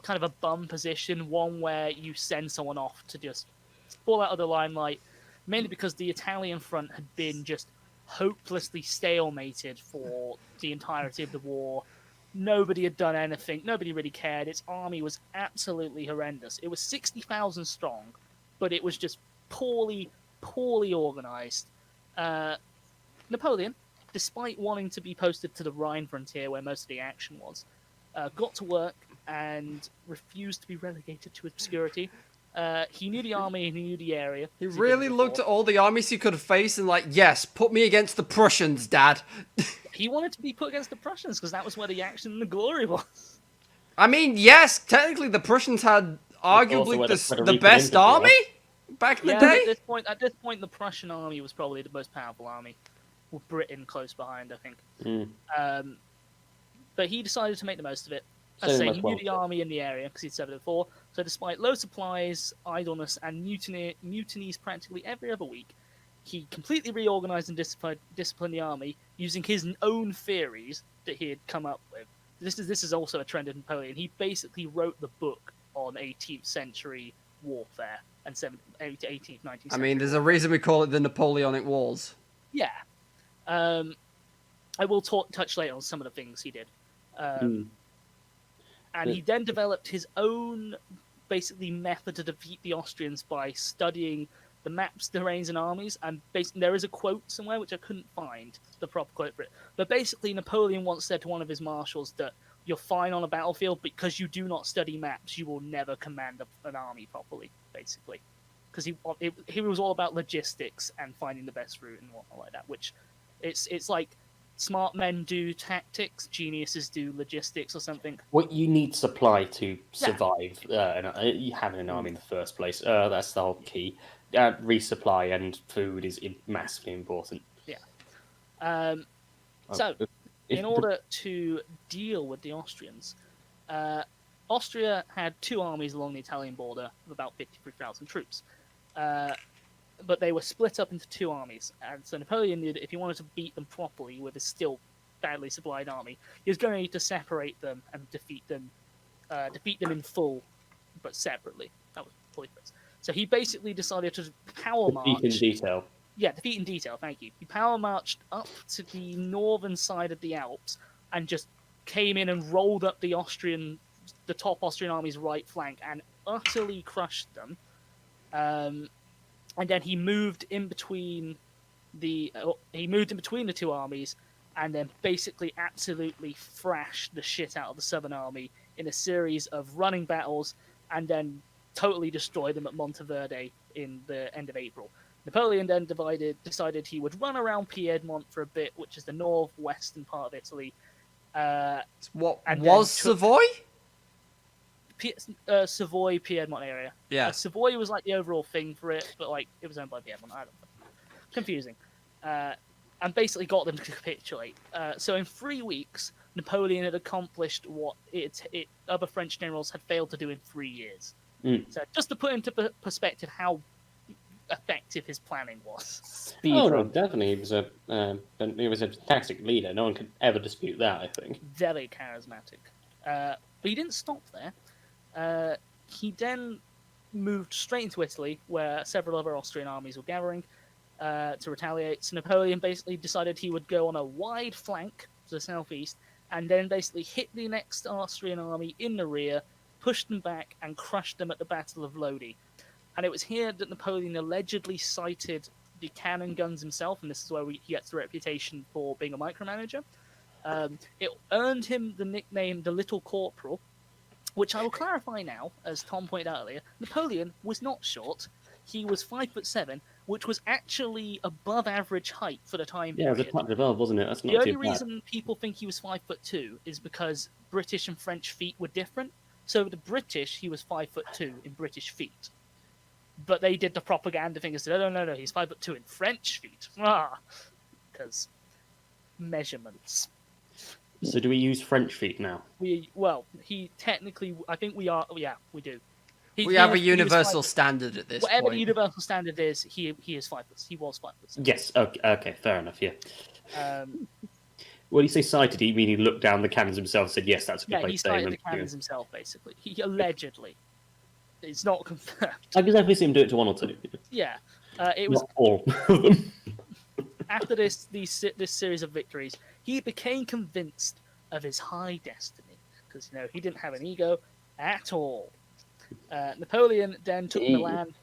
kind of a bum position, one where you send someone off to just fall out of the limelight, mainly because the Italian front had been just hopelessly stalemated for the entirety of the war. Nobody had done anything. Nobody really cared. Its army was absolutely horrendous. It was 60,000 strong, but it was just poorly organized. Napoleon, despite wanting to be posted to the Rhine frontier where most of the action was, got to work and refused to be relegated to obscurity. He knew the army and he knew the area. He really looked at all the armies he could face and like, yes, put me against the Prussians, Dad. He wanted to be put against the Prussians because that was where the action and the glory was. I mean, yes, technically the Prussians had arguably where the the Frederican best infantry were. army back in the Yeah, day. at this point, the Prussian army was probably the most powerful army, with Britain close behind, I think. Mm. But he decided to make the most of it. So As I say, much he well knew the army in the area because he'd served it before. So despite low supplies, idleness, and mutinies practically every other week, he completely reorganized and disciplined the army using his own theories that he had come up with. This is also a trend of Napoleon. He basically wrote the book on 18th century warfare and 18th, 19th century. I mean, there's a reason we call it the Napoleonic Wars. Yeah. I will touch later on some of the things he did. And he then developed his own, basically, method to defeat the Austrians by studying the maps, terrains, and armies. And there is a quote somewhere, which I couldn't find the proper quote for it. But basically, Napoleon once said to one of his marshals that you're fine on a battlefield because you do not study maps, you will never command an army properly, basically. Because he was all about logistics and finding the best route and whatnot like that, which it's like smart men do tactics, geniuses do logistics or something. What you need supply to survive having an army in the first place. That's the whole key. Resupply and food is massively important. Yeah. So, in order to deal with the Austrians, Austria had two armies along the Italian border of about 53,000 troops. But they were split up into two armies, and so Napoleon knew that if he wanted to beat them properly with a still badly supplied army, he was going to need to separate them and defeat them in full, but separately. That was fully first. So he basically decided to power march. Defeat in detail. Yeah, defeat in detail. Thank you. He power marched up to the northern side of the Alps and just came in and rolled up the top Austrian army's right flank and utterly crushed them. And then he moved in between the two armies, and then basically absolutely thrashed the shit out of the Southern Army in a series of running battles, and then totally destroyed them at Monteverde in the end of April. Napoleon then decided he would run around Piedmont for a bit, which is the northwestern part of Italy. What was Savoy? Savoy, Piedmont area. Yeah. Savoy was like the overall thing for it, but like it was owned by Piedmont. I don't know. Confusing. And basically got them to capitulate. So in 3 weeks, Napoleon had accomplished what other French generals had failed to do in 3 years. So just to put into perspective how effective his planning was. No, definitely. He was a fantastic leader. No one could ever dispute that, I think. Very charismatic. But he didn't stop there. He then moved straight into Italy, where several other Austrian armies were gathering to retaliate. So Napoleon basically decided he would go on a wide flank to the southeast, and then basically hit the next Austrian army in the rear, pushed them back, and crushed them at the Battle of Lodi. And it was here that Napoleon allegedly sighted the cannon guns himself, and this is where he gets the reputation for being a micromanager. It earned him the nickname the Little Corporal, which I will clarify now, as Tom pointed out earlier. Napoleon was not short. He was 5'7", which was actually above average height for the time Yeah, it period. was a touch above, wasn't it? That's not The only too bad. reason people think he was 5'2" is because British and French feet were different. So the British, he was 5'2" in British feet. But they did the propaganda thing and said, no, he's 5'2" in French feet. Because measurements. So do we use French feet now? He technically, I think we are. Yeah, we do. We have a universal standard at this whatever point. the universal standard is, he is 5 foot. He was 5 foot. Yes. Okay. Fair enough. Yeah. Um, When you say sighted, do you mean he looked down the cannons himself and said, yes, that's a good yeah, place he to aim sighted them? the cannons himself, basically. He allegedly. It's not confirmed. I could definitely see him do it to one or two. Yeah, it was. Not all of them. after this series of victories, he became convinced of his high destiny because he didn't have an ego at all. Napoleon then took Milan,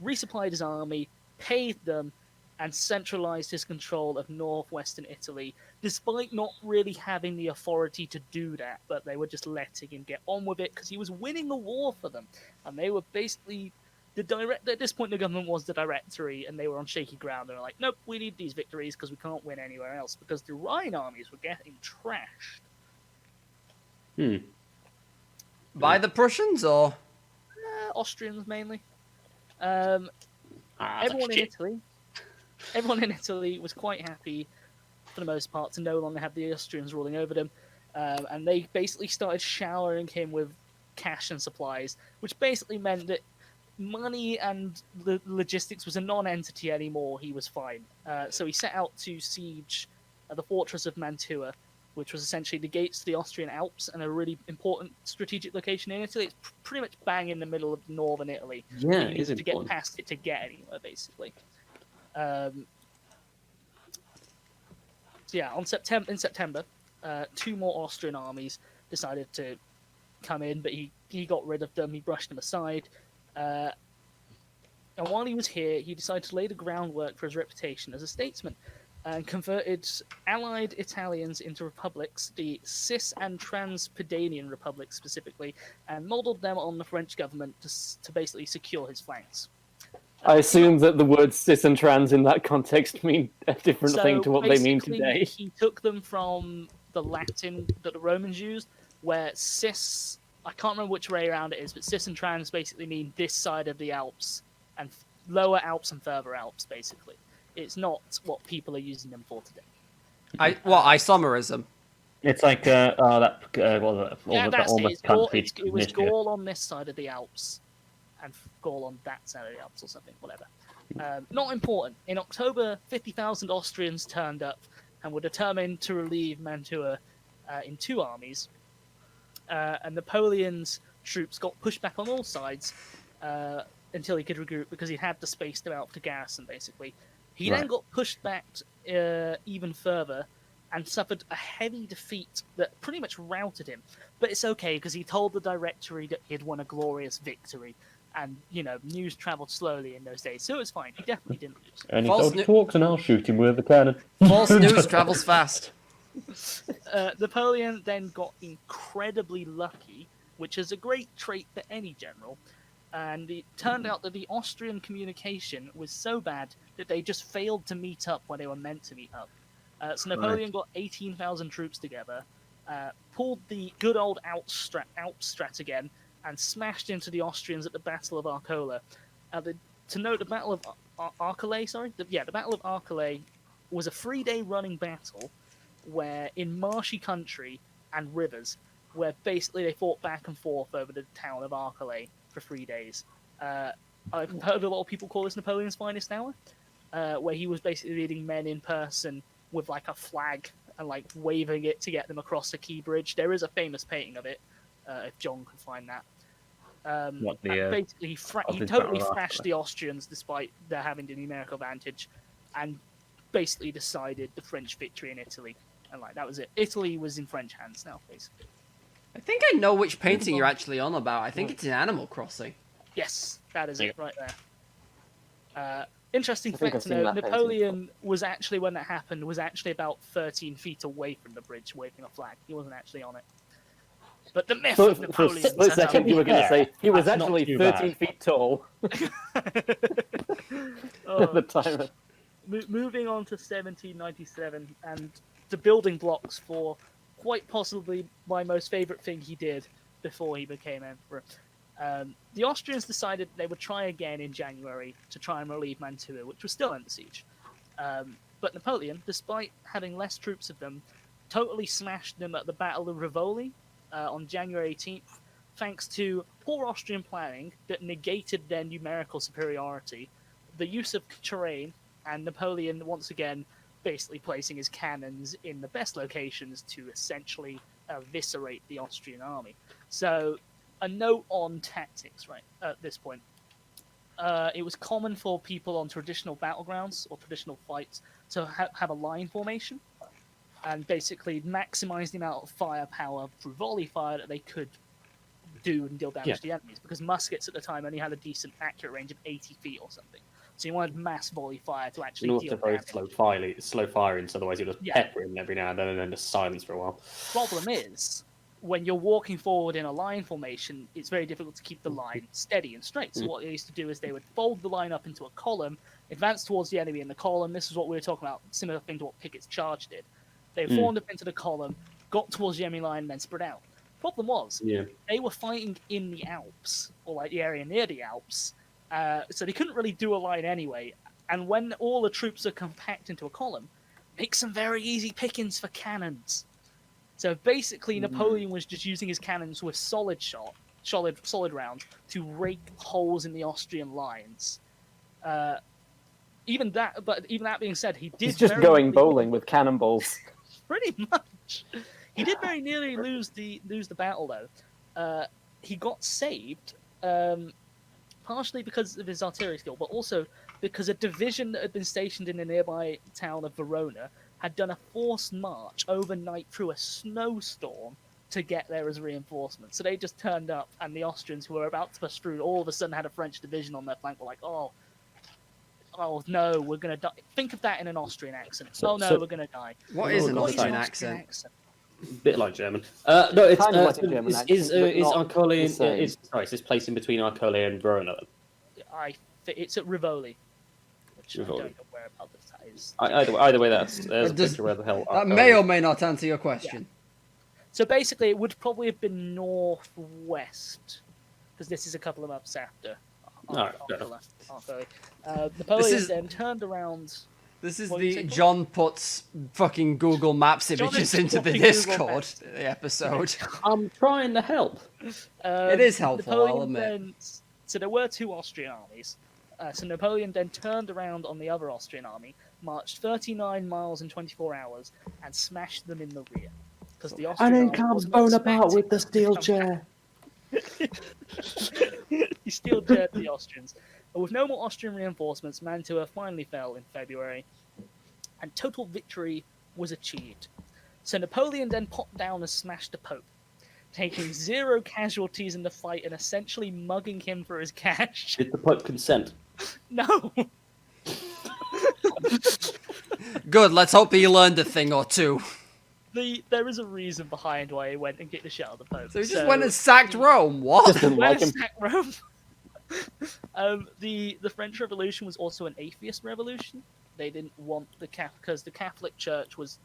resupplied his army, paid them, and centralized his control of northwestern Italy, despite not really having the authority to do that. But they were just letting him get on with it because he was winning the war for them, and they were basically at this point, the government was the Directory, and they were on shaky ground. They were like, nope, we need these victories because we can't win anywhere else, because the Rhine armies were getting trashed. By the Prussians, or? Austrians, mainly. Everyone Everyone in Italy was quite happy, for the most part, to no longer have the Austrians ruling over them, and they basically started showering him with cash and supplies, which basically meant that money and the logistics was a non-entity anymore. He was fine. So he set out to siege the fortress of Mantua, which was essentially the gates to the Austrian Alps and a really important strategic location in Italy. It's pretty much bang in the middle of northern Italy. Yeah, you need to get past it to get anywhere, basically. So yeah, in September, 2 more Austrian armies decided to come in, but he got rid of them. He brushed them aside. And while he was here, he decided to lay the groundwork for his reputation as a statesman and converted allied Italians into republics, the Cis and Trans-Padanian republics specifically, and modelled them on the French government to basically secure his flanks. I assume that the words cis and trans in that context mean a different thing to what they mean today. He took them from the Latin that the Romans used, where cis, I can't remember which way around it is, but cis and trans basically mean this side of the Alps, and lower Alps and further Alps, basically. It's not what people are using them for today. Isomerism? It's like it was Gaul on this side of the Alps, and Gaul on that side of the Alps, or something, whatever. Not important. In October, 50,000 Austrians turned up and were determined to relieve Mantua in 2 armies. And Napoleon's troops got pushed back on all sides until he could regroup, because he had the space to out to garrison, basically. He then got pushed back even further and suffered a heavy defeat that pretty much routed him. But it's okay, because he told the Directory that he had won a glorious victory. And, news travelled slowly in those days, so it was fine. He definitely didn't lose. And he told talks, and I'll shoot him with a cannon. False news travels fast. Napoleon then got incredibly lucky, which is a great trait for any general. And it turned out that the Austrian communication was so bad that they just failed to meet up when they were meant to meet up. So Napoleon got 18,000 troops together, pulled the good old Alps strat again, and smashed into the Austrians at the Battle of Arcola. To note, the Battle of Arcola, the Battle of Arcola was a 3-day running battle where in marshy country and rivers, where basically they fought back and forth over the town of Arcola for 3 days. I've heard a lot of people call this Napoleon's finest hour, where he was basically leading men in person with like a flag and like waving it to get them across the Key Bridge. There is a famous painting of it, if John can find that. Basically, he totally thrashed the Austrians despite their having the numerical advantage, and basically decided the French victory in Italy. And that was it. Italy was in French hands now, basically. I think I know which painting you're actually on about. I think it's in Animal Crossing. Yes, that is it right there. Interesting fact to know, Napoleon was actually, when that happened, was actually about 13 feet away from the bridge waving a flag. He wasn't actually on it. But the myth of Napoleon... For a second, you were going to say he was actually 13 feet tall. At the time. Moving on to 1797, and the building blocks for quite possibly my most favourite thing he did before he became emperor. The Austrians decided they would try again in January to try and relieve Mantua, which was still under siege. But Napoleon, despite having less troops of them, totally smashed them at the Battle of Rivoli on January 18th, thanks to poor Austrian planning that negated their numerical superiority, the use of terrain, and Napoleon once again basically placing his cannons in the best locations to essentially eviscerate the Austrian army. So, a note on tactics, right, at this point. it was common for people on traditional battlegrounds or traditional fights to have a line formation and basically maximize the amount of firepower through volley fire that they could do and deal damage to the enemies, because muskets at the time only had a decent accurate range of 80 feet or something. So you wanted mass volley fire to actually deal damage. Slow firing, so otherwise you'll just pepper him every now and then just silence for a while. Problem is, when you're walking forward in a line formation, it's very difficult to keep the line steady and straight. So what they used to do is they would fold the line up into a column, advance towards the enemy in the column. This is what we were talking about, similar thing to what Pickett's charge did. They formed up into the column, got towards the enemy line, and then spread out. Problem was, they were fighting in the Alps, or like the area near the Alps, so they couldn't really do a line anyway. And when all the troops are compact into a column, makes some very easy pickings for cannons. So basically, Napoleon was just using his cannons with solid rounds to rake holes in the Austrian lines. Even that being said, he did. He's just going bowling with cannonballs. Pretty much. He did very nearly lose the battle though. He got saved, partially because of his artillery skill, but also because a division that had been stationed in the nearby town of Verona had done a forced march overnight through a snowstorm to get there as reinforcements. So they just turned up, and the Austrians, who were about to push through, all of a sudden had a French division on their flank. Were like, oh no, we're gonna die. Think of that in an Austrian accent. We're gonna die. What is an Austrian accent? Bit like German. No, it's kind of like a German accent, is Arcole the same. is this place in between Arcole and Verona? It's at Rivoli, which Rivoli. I don't know whereabouts that is. Either way, there's a picture where the hell. That may or may not answer your question. So basically, it would probably have been northwest, because this is a couple of months after. Napoleon then turned around. This is the John puts fucking Google Maps images into the Discord episode. I'm trying to help. It is helpful, Napoleon I'll admit. So there were two Austrian armies. So Napoleon then turned around on the other Austrian army, marched 39 miles in 24 hours, and smashed them in the rear. Because the Austrian And then army comes wasn't Bonaparte with expecting the steel to come chair. He steel chaired the Austrians. But with no more Austrian reinforcements, Mantua finally fell in February, and total victory was achieved. So Napoleon then popped down and smashed the Pope, taking 0 casualties in the fight and essentially mugging him for his cash. Did the Pope consent? No! Good, let's hope he learned a thing or two. There is a reason behind why he went and kicked the shit out of the Pope. So he just went and sacked Rome, what? Just didn't like him. Sack Rome. The French Revolution was also an atheist revolution. They didn't want because the Catholic Church was,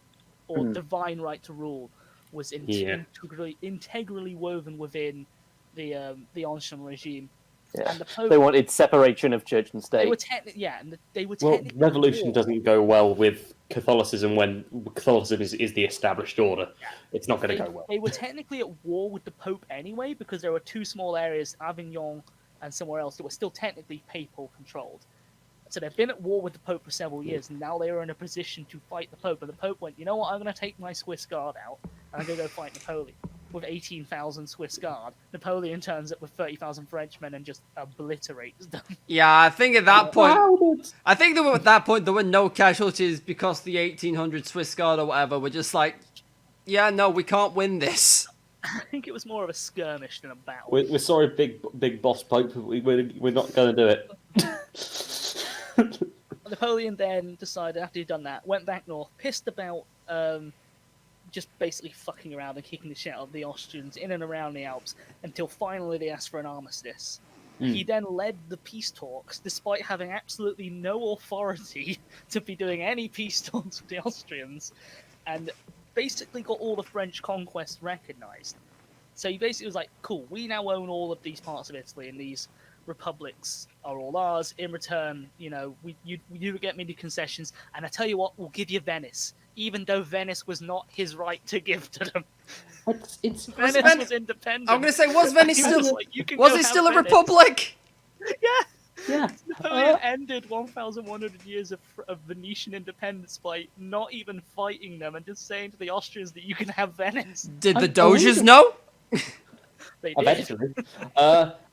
or divine right to rule, was integrally woven within the Ancien regime. Yeah. And the Pope, They wanted separation of church and state. they were technically Well, at revolution war. doesn't go well with Catholicism when Catholicism is the established order. It's not going to go well. They were technically at war with the Pope anyway, because there were two small areas, Avignon and somewhere else, that were still technically papal controlled. So they've been at war with the Pope for several years, and now they are in a position to fight the Pope. And the Pope went, you know what, I'm going to take my Swiss Guard out, and I'm going to go fight Napoleon. With 18,000 Swiss Guard, Napoleon turns up with 30,000 Frenchmen and just obliterates them. Yeah, I think at that point, there were no casualties because the 1,800 Swiss Guard or whatever were just like, yeah, no, we can't win this. I think it was more of a skirmish than a battle. We're sorry, big boss Pope. We're not going to do it. Napoleon then decided, after he'd done that, went back north, pissed about just basically fucking around and kicking the shit out of the Austrians in and around the Alps, until finally they asked for an armistice. He then led the peace talks, despite having absolutely no authority to be doing any peace talks with the Austrians, and basically got all the French conquests recognised. So he basically was like, cool, we now own all of these parts of Italy, and these republics are all ours. In return, you get me the concessions, and I tell you what, we'll give you Venice, even though Venice was not his right to give to them. It's Venice was independent. I'm going to say, was Venice He still... like, Was it still a Venice. republic? Yeah. Napoleon ended 1,100 years of Venetian independence by not even fighting them and just saying to the Austrians that you can have Venice. Did the Doges know? They did. eventually.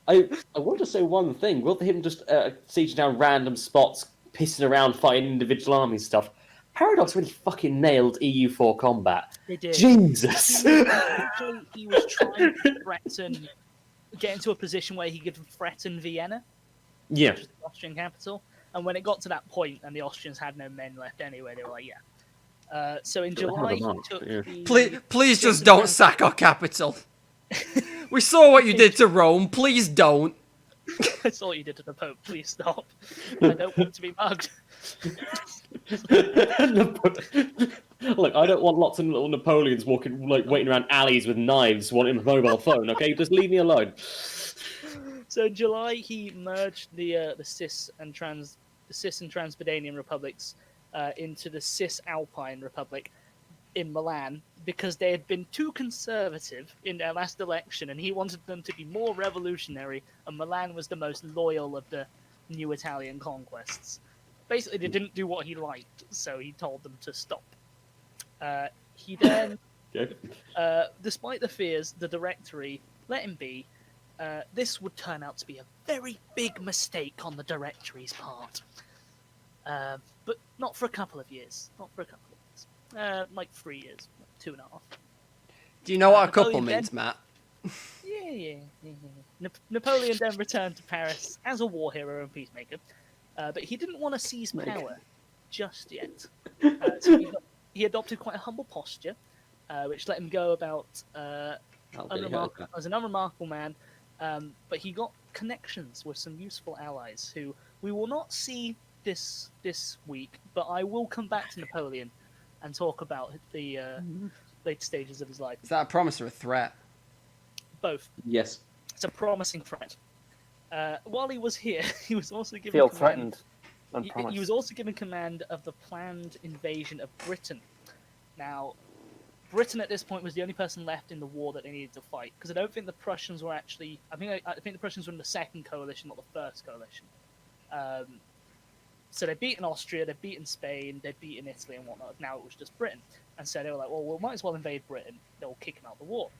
I want to say one thing. With him just sieging down random spots, pissing around, fighting individual army stuff, Paradox really fucking nailed EU4 combat. They did. Jesus! Initially, he was trying to get into a position where he could threaten Vienna, Yeah. which is the Austrian capital. And when it got to that point, and the Austrians had no men left anyway, they were like, yeah. So in July, he took the... Please just don't sack our capital. We saw what you did to Rome. Please don't. I saw what you did to the Pope. Please stop. I don't want to be mugged. Look, I don't want lots of little Napoleons walking, like, waiting around alleys with knives, wanting a mobile phone. Okay, just leave me alone. So in July, he merged the Cis and Transpadanian republics into the Cisalpine Republic in Milan because they had been too conservative in their last election, and he wanted them to be more revolutionary. And Milan was the most loyal of the new Italian conquests. Basically, they didn't do what he liked, so he told them to stop. He then, despite the fears, the Directory let him be. This would turn out to be a very big mistake on the Directory's part. But not for a couple of years. Like 3 years, 2.5. Do you know what a couple Napoleon means, then... Matt? Yeah. Napoleon then returned to Paris as a war hero and peacemaker, but he didn't want to seize power just yet. So he adopted quite a humble posture, which let him go about as an unremarkable man. But he got connections with some useful allies who we will not see this week, but I will come back to Napoleon and talk about the later stages of his life. Is that a promise or a threat? Both. Yes. It's a promising threat. While he was here, he was also given Feel command. threatened. He was also given command of the planned invasion of Britain. Now, Britain at this point was the only person left in the war that they needed to fight, because I don't think the Prussians were actually. I think the Prussians were in the second coalition, not the first coalition. So they'd beaten Austria, they'd beaten Spain, they'd beaten Italy and whatnot. Now it was just Britain, and so they were like, well, we might as well invade Britain. They'll kick them out the war.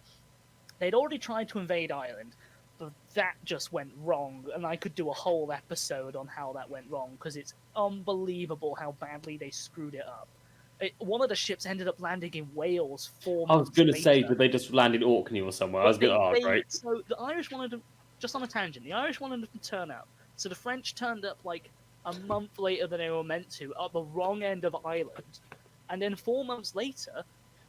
They'd already tried to invade Ireland, but that just went wrong, and I could do a whole episode on how that went wrong, because it's unbelievable how badly they screwed it up. One of the ships ended up landing in Wales 4 months I was going to say, later. did they just land in Orkney or somewhere? I was going to right? So the Irish wanted them, just on a tangent, the Irish wanted them to turn out. So the French turned up like a month later than they were meant to, at the wrong end of Ireland. And then 4 months later,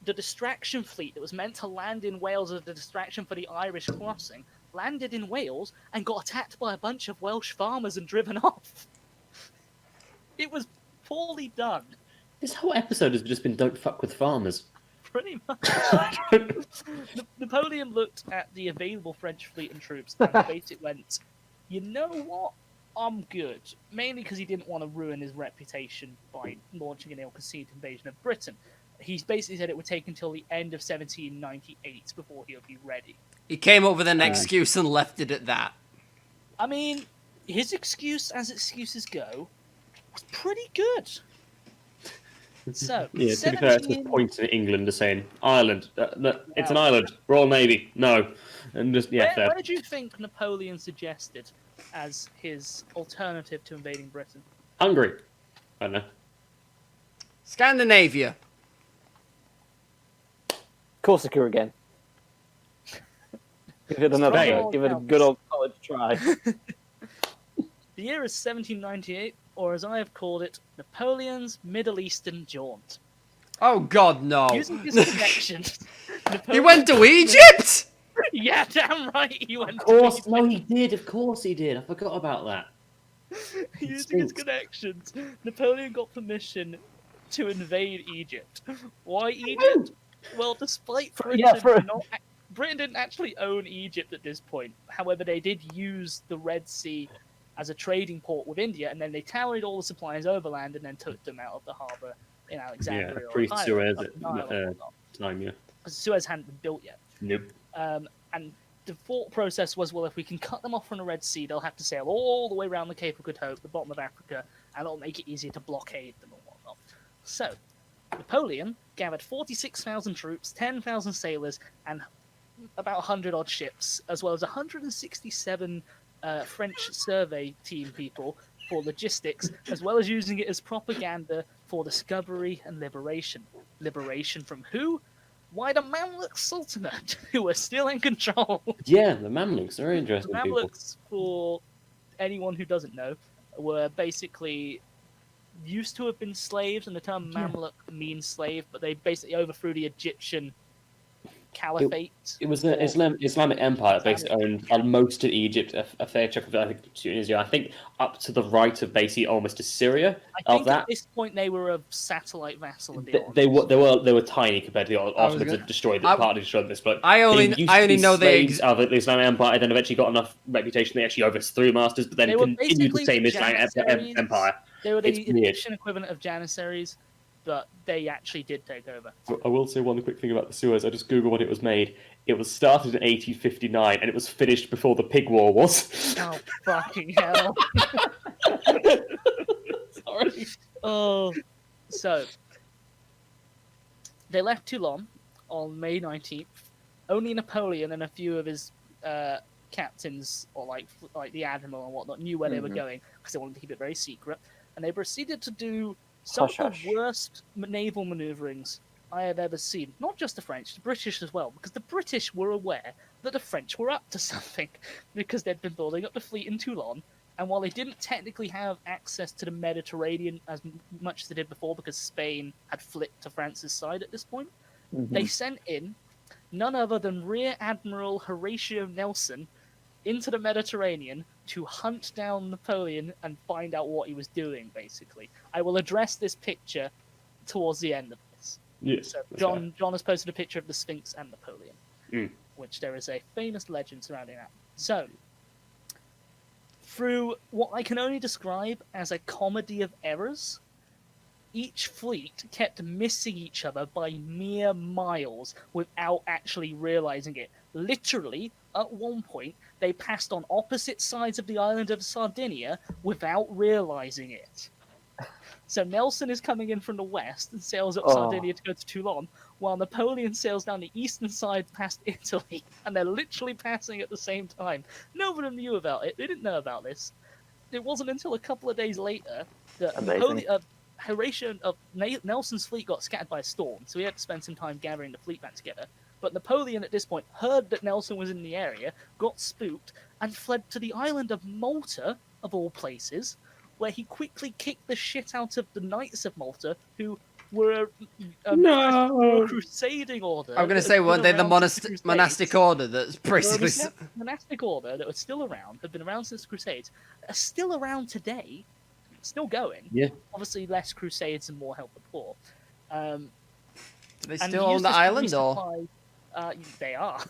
the distraction fleet that was meant to land in Wales as a distraction for the Irish crossing landed in Wales and got attacked by a bunch of Welsh farmers and driven off. It was poorly done. This whole episode has just been don't fuck with farmers. Pretty much. Napoleon looked at the available French fleet and troops and basically went, you know what? I'm good. Mainly because he didn't want to ruin his reputation by launching an ill-conceived invasion of Britain. He basically said it would take until the end of 1798 before he would be ready. He came up with an excuse and left it at that. I mean, his excuse, as excuses go, was pretty good. So, Yeah, to be fair, it's just pointing at England and saying, Ireland, it's an island, Royal Navy, no. And just, yeah, fair. Where do you think Napoleon suggested as his alternative to invading Britain? Hungary. I don't know. Scandinavia. Corsica again. Give it another Strong go. old Give it a Celts. good old college try. The year is 1798, or as I have called it, Napoleon's Middle Eastern jaunt. Oh God, no. Using his connections, He went to Egypt? Yeah, damn right, he went. Of course, no, he did. Of course he did. I forgot about that. Using his connections, Napoleon got permission to invade Egypt. Why Egypt? Well, despite Britain, Britain didn't actually own Egypt at this point. However, they did use the Red Sea as a trading port with India, and then they carried all the supplies overland and then took them out of the harbour in Alexandria. Yeah, pre-Suez time, yeah. Suez hadn't been built yet. Nope. And the thought process was, well, if we can cut them off from the Red Sea, they'll have to sail all the way around the Cape of Good Hope, the bottom of Africa, and it'll make it easier to blockade them and whatnot. So, Napoleon gathered 46,000 troops, 10,000 sailors, and about 100 odd ships, as well as 167 French survey team people for logistics, as well as using it as propaganda for discovery and liberation. Liberation from who? Why, the Mamluk Sultanate, who were still in control. Yeah, the Mamluks are very The interesting people. Mamluks, for anyone who doesn't know, were basically used to have been slaves, and the term Mamluk means slave, but they basically overthrew the Egyptian caliphate. It was the Islamic Empire that basically owned most of Egypt, a fair chunk of it, I think, Tunisia. I think up to the right of basically almost to Syria. I think at this point they were a satellite vassal of the They were tiny compared to the Ottomans that partly destroyed this. But I only know they slaves of the Islamic Empire. Then eventually got enough reputation they actually overthrew masters, but then continued the same Islamic Empire. They were the Egyptian equivalent of Janissaries, but they actually did take over. I will say one quick thing about the Suez. I just googled when it was made. It was started in 1859 and it was finished before the Pig War was. Oh, fucking hell. Sorry. Oh, so they left Toulon on May 19th. Only Napoleon and a few of his captains, or like the admiral and whatnot, knew where they were going because they wanted to keep it very secret. And they proceeded to do some of the worst naval maneuverings I have ever seen. Not just the French, the British as well, because the British were aware that the French were up to something, because they'd been building up the fleet in Toulon, and while they didn't technically have access to the Mediterranean as much as they did before, because Spain had flipped to France's side at this point, they sent in none other than Rear Admiral Horatio Nelson into the Mediterranean to hunt down Napoleon and find out what he was doing, basically. I will address this picture towards the end of this. Yes. So John has posted a picture of the Sphinx and Napoleon, which there is a famous legend surrounding that. So, through what I can only describe as a comedy of errors, each fleet kept missing each other by mere miles without actually realizing it. Literally, at one point, they passed on opposite sides of the island of Sardinia without realizing it. So Nelson is coming in from the west and sails up Sardinia to go to Toulon, while Napoleon sails down the eastern side past Italy, and they're literally passing at the same time. None of them knew about it. They didn't know about this. It wasn't until a couple of days later that Nelson's fleet got scattered by a storm, so he had to spend some time gathering the fleet back together. But Napoleon, at this point, heard that Nelson was in the area, got spooked, and fled to the island of Malta, of all places, where he quickly kicked the shit out of the Knights of Malta, who were a crusading order. I'm going to say, weren't they the monastic order that's basically... monastic order that was still around, had been around since the Crusades, are still around today, still going. Yeah. Obviously, less crusades and more help the poor. Do they still own the island, or...? They are.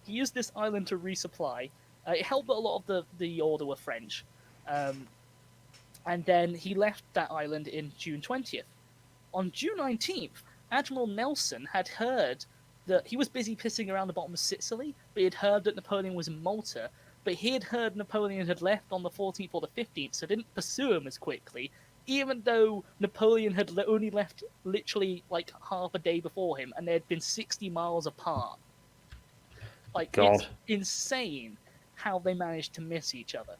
He used this island to resupply. It helped that a lot of the order were French. And then he left that island in June 20th. On June 19th, Admiral Nelson had heard that he was busy pissing around the bottom of Sicily, but he had heard that Napoleon was in Malta, but he had heard Napoleon had left on the 14th or the 15th, so didn't pursue him as quickly, even though Napoleon had only left literally like half a day before him, and they had been 60 miles apart. Like, it's insane how they managed to miss each other.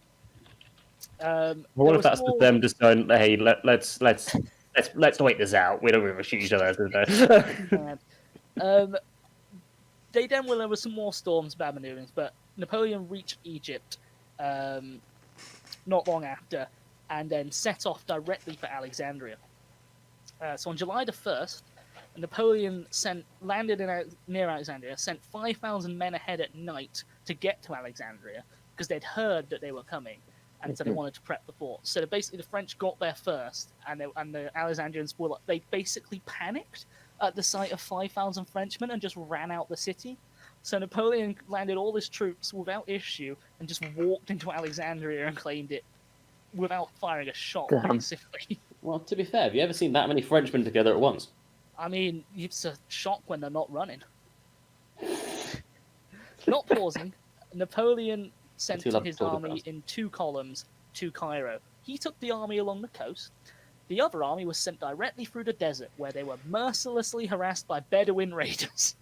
What if that's them just going, hey, let's wait this out. We don't really shoot each other. There were some more storms, bad maneuverings, but Napoleon reached Egypt not long after, and then set off directly for Alexandria. So on July the 1st, Napoleon landed near Alexandria, sent 5,000 men ahead at night to get to Alexandria, because they'd heard that they were coming, and so they wanted to prep the fort. So basically the French got there first, and the Alexandrians they basically panicked at the sight of 5,000 Frenchmen and just ran out the city. So Napoleon landed all his troops without issue and just walked into Alexandria and claimed it without firing a shot, basically. Well, to be fair, have you ever seen that many Frenchmen together at once? I mean, it's a shock when they're not running. Not pausing, Napoleon sent his army in 2 columns to Cairo. He took the army along the coast. The other army was sent directly through the desert, where they were mercilessly harassed by Bedouin raiders.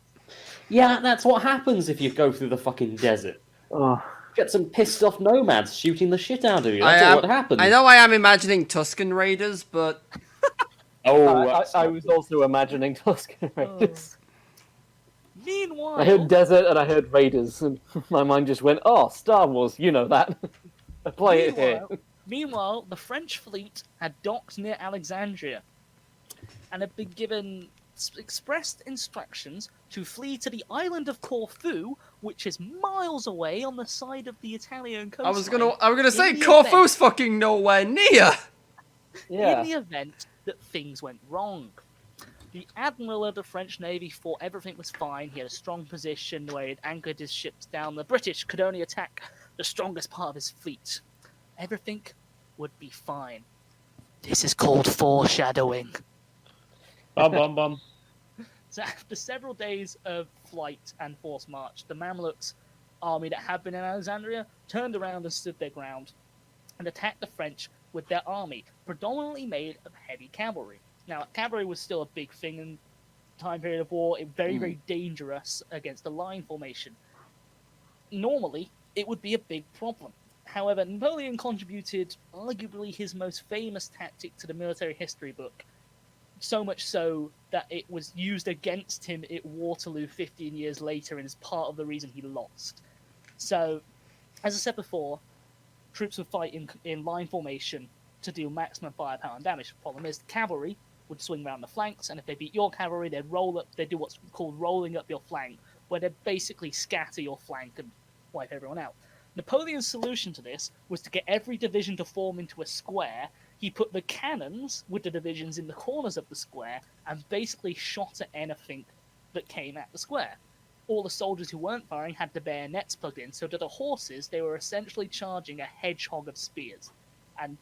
Yeah, that's what happens if you go through the fucking desert. Oh, Get some pissed off nomads shooting the shit out of you. That's all what happens. I know I am imagining Tuscan Raiders, but Oh, I was also imagining Tuscan Raiders. Meanwhile, I heard desert and I heard Raiders, and my mind just went, "Oh, Star Wars, you know that." I play it here. Meanwhile, the French fleet had docked near Alexandria and had been given expressed instructions to flee to the island of Corfu, which is miles away on the side of the Italian coastline. I was gonna say in the Corfu's fucking nowhere near. Yeah. In the event that things went wrong. The admiral of the French Navy thought everything was fine. He had a strong position where he had anchored his ships down. The British could only attack the strongest part of his fleet. Everything would be fine. This is called foreshadowing. Bum, bum, bum. So after several days of flight and forced march, the Mamluks army that had been in Alexandria turned around and stood their ground and attacked the French with their army, predominantly made of heavy cavalry. Now, cavalry was still a big thing in the time period of war. It was very, very dangerous against a line formation. Normally, it would be a big problem. However, Napoleon contributed arguably his most famous tactic to the military history book, so much so that it was used against him at Waterloo 15 years later and is part of the reason he lost. So, as I said before, troops would fight in line formation to deal maximum firepower and damage. The problem is the cavalry would swing around the flanks, and if they beat your cavalry, they'd do what's called rolling up your flank, where they'd basically scatter your flank and wipe everyone out. Napoleon's solution to this was to get every division to form into a square. He put the cannons with the divisions in the corners of the square and basically shot at anything that came at the square. All the soldiers who weren't firing had the bayonets plugged in, so to the horses, they were essentially charging a hedgehog of spears. And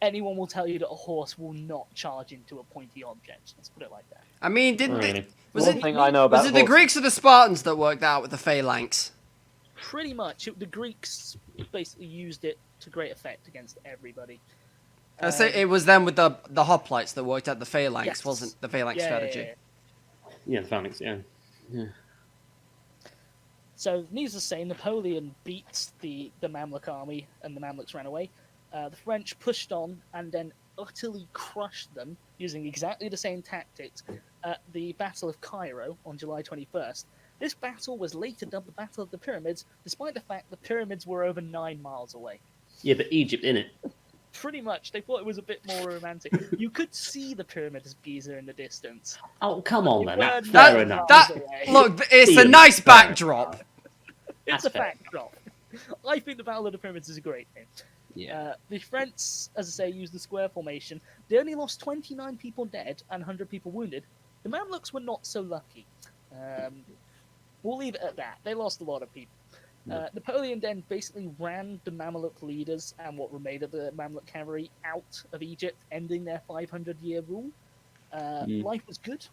anyone will tell you that a horse will not charge into a pointy object. Let's put it like that. I mean, was One thing I know about was it the horses- Greeks or the Spartans that worked out with the phalanx? Pretty much. The Greeks basically used it to great effect against everybody. I say it was them with the hoplites that worked out the phalanx, Yes. wasn't the phalanx strategy? Yeah, the phalanx, yeah. So, needless to say, Napoleon beat the Mamluk army, and the Mamluks ran away. The French pushed on and then utterly crushed them using exactly the same tactics at the Battle of Cairo on July 21st. This battle was later dubbed the Battle of the Pyramids, despite the fact the pyramids were over 9 miles away. Yeah, but Egypt, innit? Pretty much. They thought it was a bit more romantic. You could see the pyramids of Giza in the distance. Oh, come on, then. That's That- fair enough. Look, it's a Ian, nice fair. backdrop. It's That's a fair. backdrop. I think the Battle of the Pyramids is a great thing. Yeah. The French, as I say, used the square formation. They only lost 29 people dead and 100 people wounded. The Mamluks were not so lucky. We'll leave it at that. They lost a lot of people. Napoleon then basically ran the Mamluk leaders and what remained of the Mamluk cavalry out of Egypt, ending their 500-year rule. Life was good,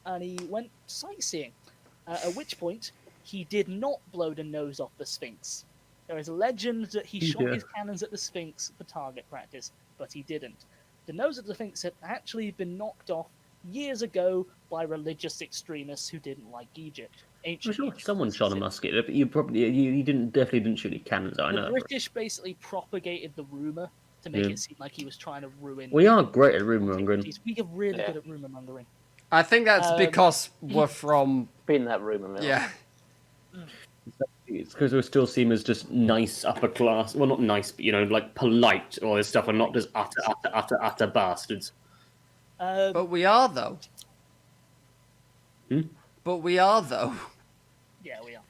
and he went sightseeing. At which point, he did not blow the nose off the Sphinx. There is a legend that he shot his cannons at the Sphinx for target practice, but he didn't. The nose of the Sphinx had actually been knocked off years ago by religious extremists who didn't like Egypt. I'm Ancient sure Egypt someone shot a specifically. musket, but you probably you definitely didn't shoot any cannons. I The know. British basically propagated the rumor to make it seem like he was trying to ruin. We are great at rumour mongering. We are really good at rumor mongering. I think that's because we're from Been that rumor mill. yeah. It's because we still seem as just nice upper class. Well, not nice, but like polite all this stuff, and not just utter bastards. But we are though. But we are though. Yeah, we are.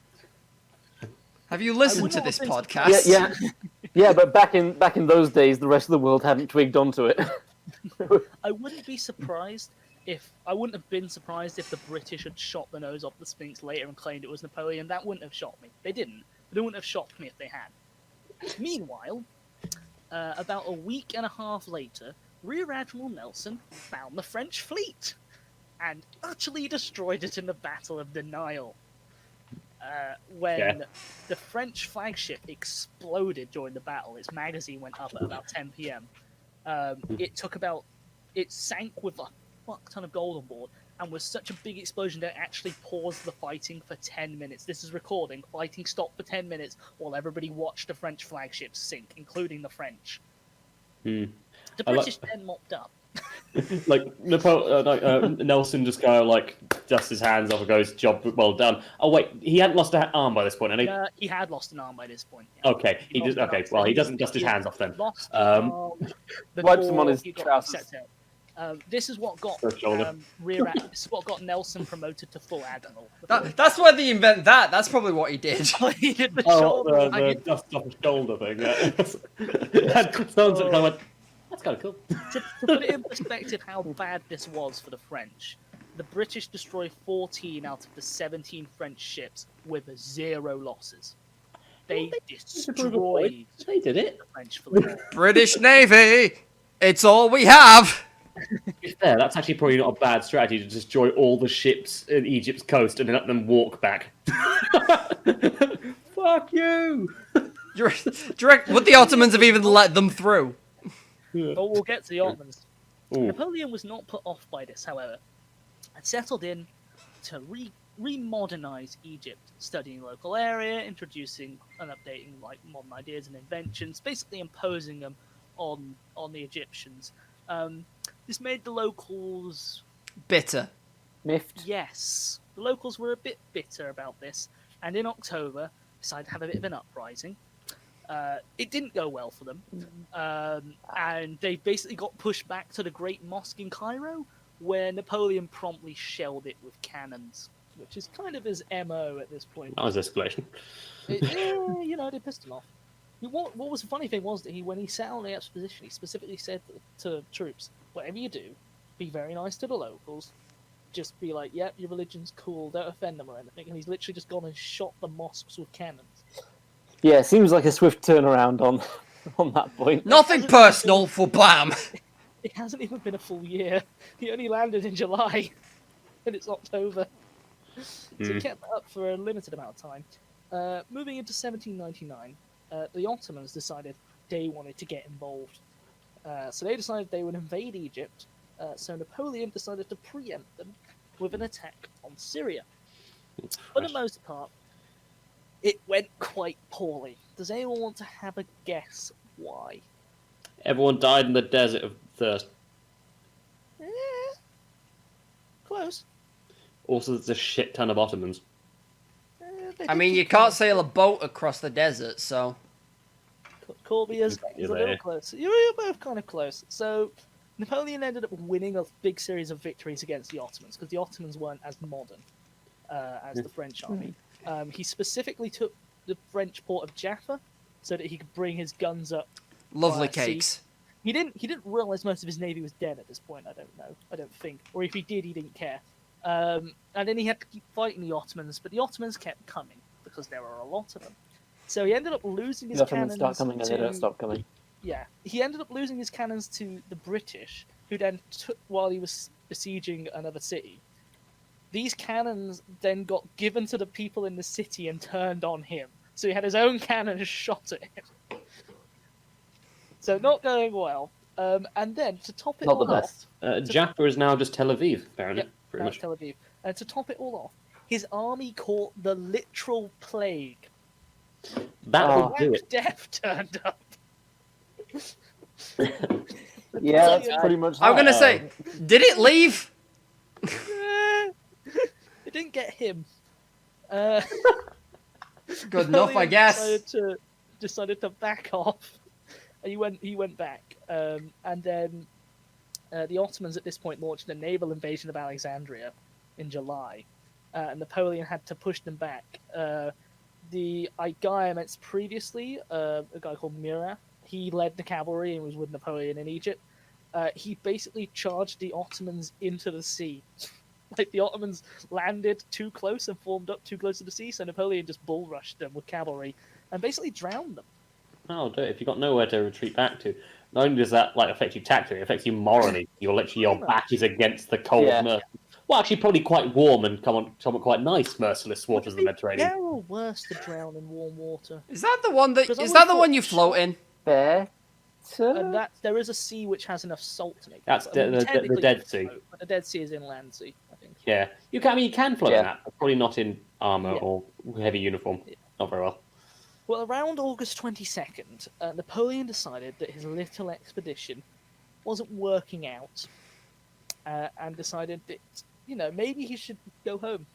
Have you listened to wouldn't this want podcast? Yeah, but back in those days, the rest of the world hadn't twigged onto it. I wouldn't be surprised I wouldn't have been surprised if the British had shot the nose off the Sphinx later and claimed it was Napoleon. That wouldn't have shocked me. They didn't. But it wouldn't have shocked me if they had. Meanwhile, about a week and a half later, Rear Admiral Nelson found the French fleet and utterly destroyed it in the Battle of the Nile. When the French flagship exploded during the battle, its magazine went up at about 10 p.m. It sank with a fuck ton of gold on board, and was such a big explosion that it actually paused the fighting for 10 minutes. This is recording. Fighting stopped for 10 minutes while everybody watched the French flagships sink, including the French. The British then mopped up. Like Nelson just kind of like dusts his hands off and goes, "Job well done." Oh wait, he hadn't lost an arm by this point, had he? He had lost an arm by this point. Yeah. Okay, he just okay. Well, he doesn't dust his hands off then. Lost an arm Wipes him on his before he got trousers. set out. This is what got Shoulder. This is what got Nelson promoted to full admiral. That's why they invent that. That's probably what he did. He did the Oh, shoulder. the dust off his shoulder thing. Yeah. Sounds kind of like, that's kind of cool. To put it in perspective how bad this was for the French, the British destroyed 14 out of the 17 French ships with 0 losses. They destroyed They did it. the French fleet. British Navy, it's all we have. To be fair, that's actually probably not a bad strategy to destroy all the ships in Egypt's coast and then let them walk back. Fuck you! Direct. Would the Ottomans have even let them through? But we'll get to the Ottomans. Ooh. Napoleon was not put off by this, however, and settled in to remodernize Egypt, studying local area, introducing and updating like modern ideas and inventions, basically imposing them on the Egyptians. This made the locals Bitter. Miffed. Yes, the locals were a bit bitter about this, and in October decided to have a bit of an uprising. It didn't go well for them, and they basically got pushed back to the Great Mosque in Cairo, where Napoleon promptly shelled it with cannons, which is kind of his MO at this point. That was escalation. They pissed him off. What was the funny thing was that when he sat on the exposition, he specifically said to troops, whatever you do, be very nice to the locals. Just be like, yep, your religion's cool, don't offend them or anything. And he's literally just gone and shot the mosques with cannons. Yeah, seems like a swift turnaround on that point. Nothing personal for Bam. It hasn't even been a full year. He only landed in July, and it's October. So he kept that up for a limited amount of time. Moving into 1799, the Ottomans decided they wanted to get involved. So they decided they would invade Egypt. So Napoleon decided to preempt them with an attack on Syria. For the most part, it went quite poorly. Does anyone want to have a guess why? Everyone died in the desert of thirst. Close. Also, there's a shit ton of Ottomans. I mean, you can't sail a boat across the desert, so... Corby is a You're little there. close. You're both kind of close. So Napoleon ended up winning a big series of victories against the Ottomans, because the Ottomans weren't as modern as the French army. He specifically took the French port of Jaffa so that he could bring his guns up. Lovely sea. cakes. He didn't realize most of his navy was dead at this point. I don't know. I don't think, or if he did, he didn't care. And then he had to keep fighting the Ottomans, but the Ottomans kept coming because there were a lot of them. So he ended up losing his The Ottomans cannons. start coming and they don't stop coming. Yeah, he ended up losing his cannons to the British, who then took while he was besieging another city. These cannons then got given to the people in the city and turned on him. So he had his own cannons shot at him. So not going well. And then to top it Not all the best. Jaffa is now just Tel Aviv, apparently. Yep, Pretty much. Tel Aviv. And to top it all off, his army caught the literal plague. That Oh. would do Black it. Death turned up. Yeah, that's pretty much I'm that. gonna say, did it leave? It didn't get him. Good enough, I Napoleon guess. Decided to back off. And he went back, and then the Ottomans at this point launched a naval invasion of Alexandria in July, and Napoleon had to push them back. The guy I mentioned previously, a guy called Murat, he led the cavalry and was with Napoleon in Egypt. He basically charged the Ottomans into the sea. Like the Ottomans landed too close and formed up too close to the sea, so Napoleon just bull rushed them with cavalry and basically drowned them. Oh, do it. If you've got nowhere to retreat back to, not only does that affect you tactically, it affects you morally. Your back is against the cold, well, actually, probably quite warm and somewhat quite nice, merciless waters of the Mediterranean. They're all worse to drown in warm water. Is that the one that? Because I Is that would've the one thought- you float in? Better. And that there is a sea which has enough salt to make. That's I mean, the technically Dead you Sea. float, but the Dead Sea is inland sea. I think. Yeah, you can. I mean, you can float Yeah. a map, but probably not in armor Yeah. or heavy uniform. Not very well. Well, around August 22nd, Napoleon decided that his little expedition wasn't working out, and decided that, maybe he should go home.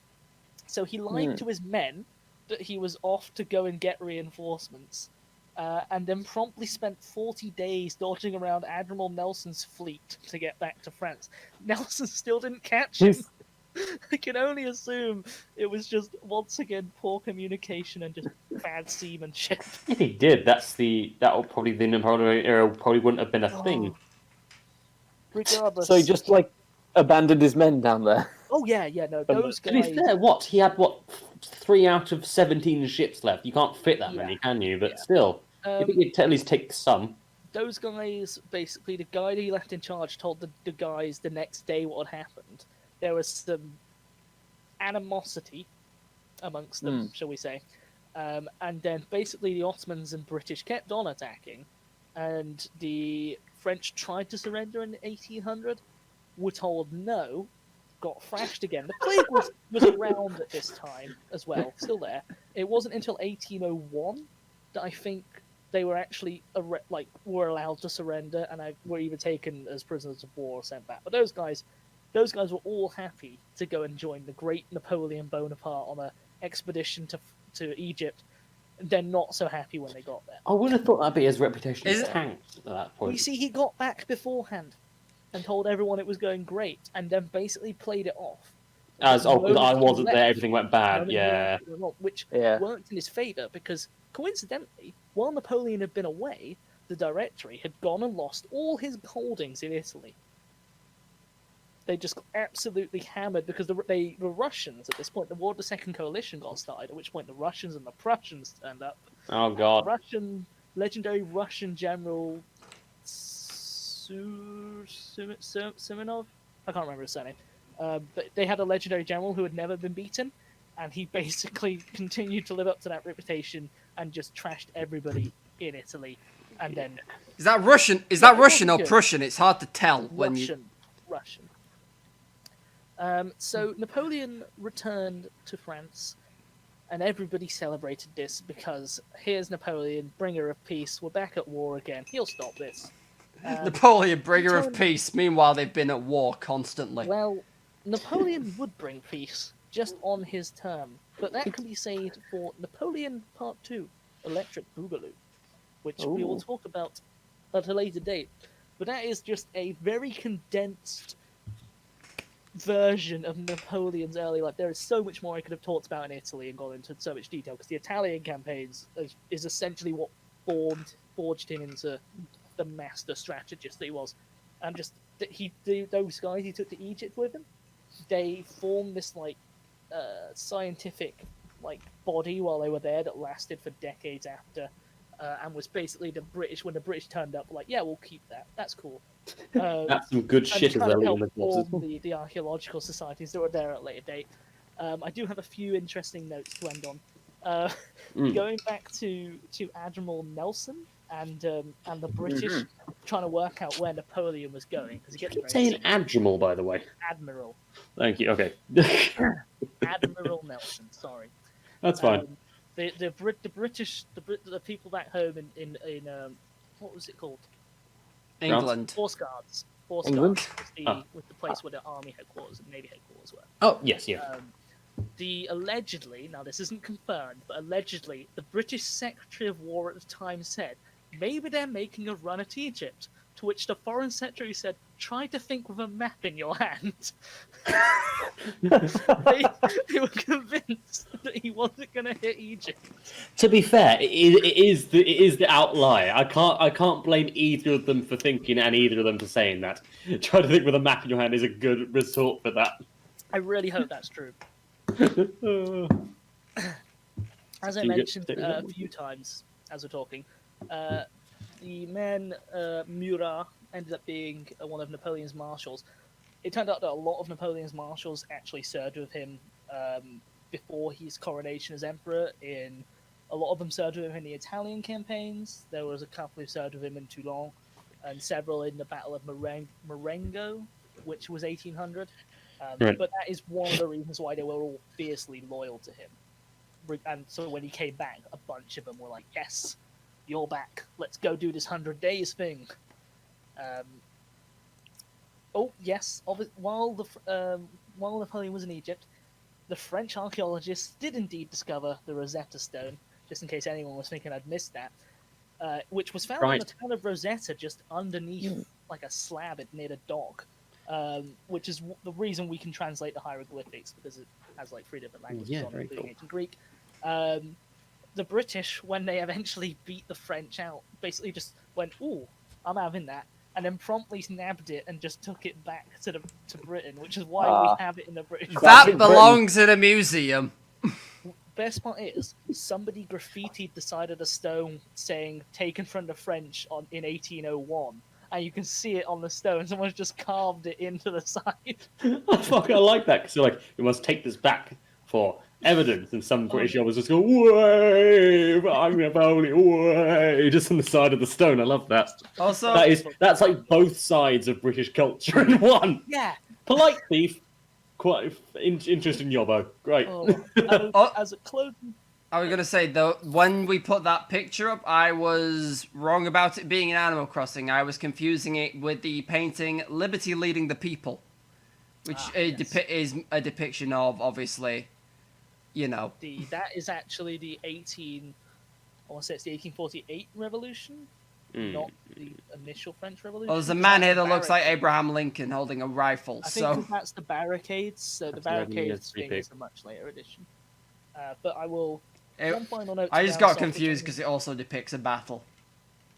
So he lied to his men that he was off to go and get reinforcements, and then promptly spent 40 days dodging around Admiral Nelson's fleet to get back to France. Nelson still didn't catch him. I can only assume it was just, once again, poor communication and just bad seamanship. If he did, the Napoleonic era probably wouldn't have been a thing. Regardless. So he just like abandoned his men down there. Oh yeah, no, those To be guys. fair, he had 3 out of 17 ships left. You can't fit that many, can you? But still, you think you'd at least take some. Those guys, basically, the guy that he left in charge told the guys the next day what had happened. There was some animosity amongst them, shall we say. And then basically the Ottomans and British kept on attacking, and the French tried to surrender in 1800, were told no, got thrashed again. The plague was around at this time as well, still there. It wasn't until 1801 that I think they were actually were allowed to surrender, and were either taken as prisoners of war or sent back. But those guys were all happy to go and join the great Napoleon Bonaparte on an expedition to Egypt, and then not so happy when they got there. I would have thought that'd be his reputation tanked at that point. You see, he got back beforehand and told everyone it was going great, and then basically played it off. I wasn't there, everything went bad, yeah. Which worked in his favour, because coincidentally, while Napoleon had been away, the Directory had gone and lost all his holdings in Italy. They just got absolutely hammered because the Russians, at this point, the War of the Second Coalition got started, at which point the Russians and the Prussians turned up. Oh, God. Legendary Russian general Simonov? I can't remember his surname. But they had a legendary general who had never been beaten, and he basically continued to live up to that reputation and just trashed everybody in Italy. And then Is that Russian? Is that Russian or Prussian? It's hard to tell when Russian. So Napoleon returned to France, and everybody celebrated this because here's Napoleon, bringer of peace. We're back at war again. He'll stop this. Napoleon, bringer of peace. Meanwhile, they've been at war constantly. Well, Napoleon would bring peace, just on his term. But that can be saved for Napoleon Part 2, Electric Boogaloo, which we will talk about at a later date. But that is just a very condensed version of Napoleon's early life. There is so much more I could have talked about in Italy and gone into so much detail, because the Italian campaigns is essentially what forged him into the master strategist that he was. And just those guys he took to Egypt with him, they formed this scientific body while they were there that lasted for decades after, and was basically the British. When the British turned up, yeah, we'll keep that. That's cool. That's some good shit as well. The archaeological societies that were there at a later date. I do have a few interesting notes to end on. Going back to Admiral Nelson and the British trying to work out where Napoleon was going. You keep saying Admiral, by the way. Admiral. Thank you. Okay. Admiral Nelson. Sorry. That's fine. The British, the people back home in what was it called? England. Force Guards. England? Was the place where the army headquarters and navy headquarters were. Oh yes, yeah. Allegedly, now this isn't confirmed, but allegedly, the British Secretary of War at the time said, maybe they're making a run at Egypt. To which the Foreign Secretary said, try to think with a map in your hand. they were convinced that he wasn't going to hit Egypt. To be fair, it is the outlier. I can't blame either of them for thinking and either of them for saying that. Try to think with a map in your hand is a good resort for that. I really hope that's true. As I mentioned a few times as we're talking, the man Murat ended up being one of Napoleon's marshals. It turned out that a lot of Napoleon's marshals actually served with him before his coronation as emperor. A lot of them served with him in the Italian campaigns. There was a couple who served with him in Toulon, and several in the Battle of Marengo, which was 1800. Right. But that is one of the reasons why they were all fiercely loyal to him. And so when he came back, a bunch of them were like, "Yes, you're back. Let's go do this 100 days thing." Oh yes, while Napoleon was in Egypt, the French archaeologists did indeed discover the Rosetta Stone. Just in case anyone was thinking I'd missed that, which was found in the town of Rosetta, just underneath like a slab near a dock. Which is the reason we can translate the hieroglyphics, because it has like 3 different languages on it, including ancient Greek. The British, when they eventually beat the French out, basically just went, "Ooh, I'm having that," and then promptly nabbed it and just took it back to Britain, which is why we have it in the British. That belongs in a museum. Best part is, somebody graffitied the side of the stone saying "taken from the French" in 1801. And you can see it on the stone. Someone's just carved it into the side. I like that, because they're like, "We must take this back for evidence," and some British jobbers just go, "Way, I'm Napoleon, way," just on the side of the stone. I love that. Also, that's like both sides of British culture in one. Yeah. Polite thief, quite interesting yobbo. Great. As a closing. I was going to say, though, when we put that picture up, I was wrong about it being an Animal Crossing. I was confusing it with the painting Liberty Leading the People, which is a depiction of, obviously, That is actually the 1848 revolution, not the initial French Revolution. Well, there's a man here that looks like Abraham Lincoln holding a rifle. I think that's the barricades, so the barricades thing is a much later edition. But I will... One final note. I just got confused because it also depicts a battle.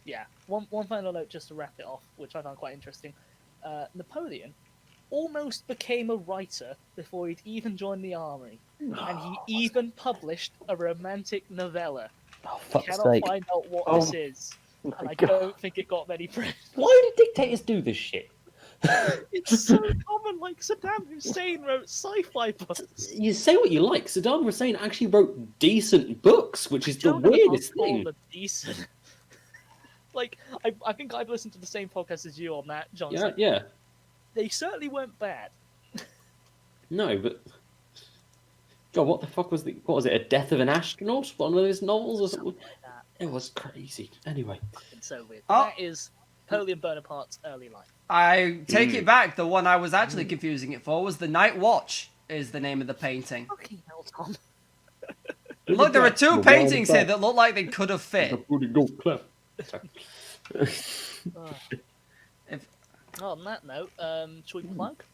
Yeah. One final note just to wrap it off, which I found quite interesting. Napoleon almost became a writer before he'd even joined the army, and he even published a romantic novella. I cannot find out what this is, and I don't think it got many press. Why do dictators do this shit? It's so common. Like Saddam Hussein wrote sci-fi books. You say what you like. Saddam Hussein actually wrote decent books, which is the weirdest thing. Decent. Like I think I've listened to the same podcast as you on that, John. Yeah. They certainly weren't bad. No, but God, what the fuck was what was it? A Death of an Astronaut? One of those novels or something? Like that. It was crazy. Anyway, it's so weird. That is Napoleon Bonaparte's early life. I take it back. The one I was actually confusing it for was The Night Watch is the name of the painting. Fucking hell, Tom. Look, there are 2 paintings here that look like they could have fit. On that note, shall we plug?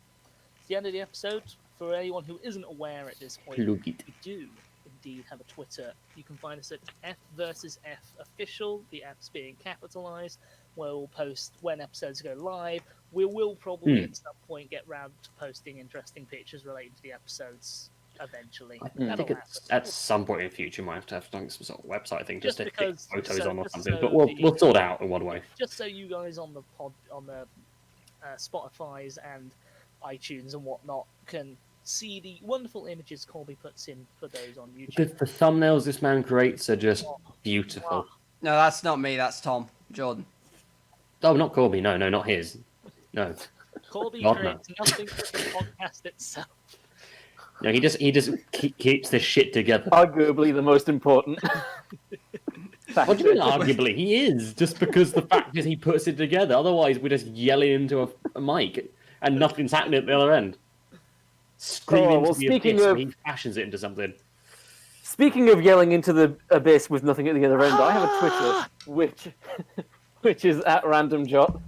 It's the end of the episode. For anyone who isn't aware at this point, we do indeed have a Twitter. You can find us at F versus F official, the F's being capitalized, where we'll post when episodes go live. We will probably at some point get round to posting interesting pictures relating to the episodes eventually. I think at some point in the future, we might have to have some sort of website thing just to stick photos on or something. But we'll sort it out in one way. Just so you guys on the Spotify's and iTunes and whatnot can see the wonderful images Corby puts in for those on YouTube. The thumbnails this man creates are just beautiful. No, that's not me. That's Tom Jordan. Oh, not Corby. No, not his. No. Corby creates nothing but the podcast itself. No, he just keeps this shit together. Arguably the most important. What do you mean arguably? He is, just because the fact is he puts it together. Otherwise, we're just yelling into a mic and nothing's happening at the other end. Screaming into the abyss and he fashions it into something. Speaking of yelling into the abyss with nothing at the other end, I have a Twitter, which is at randomjot.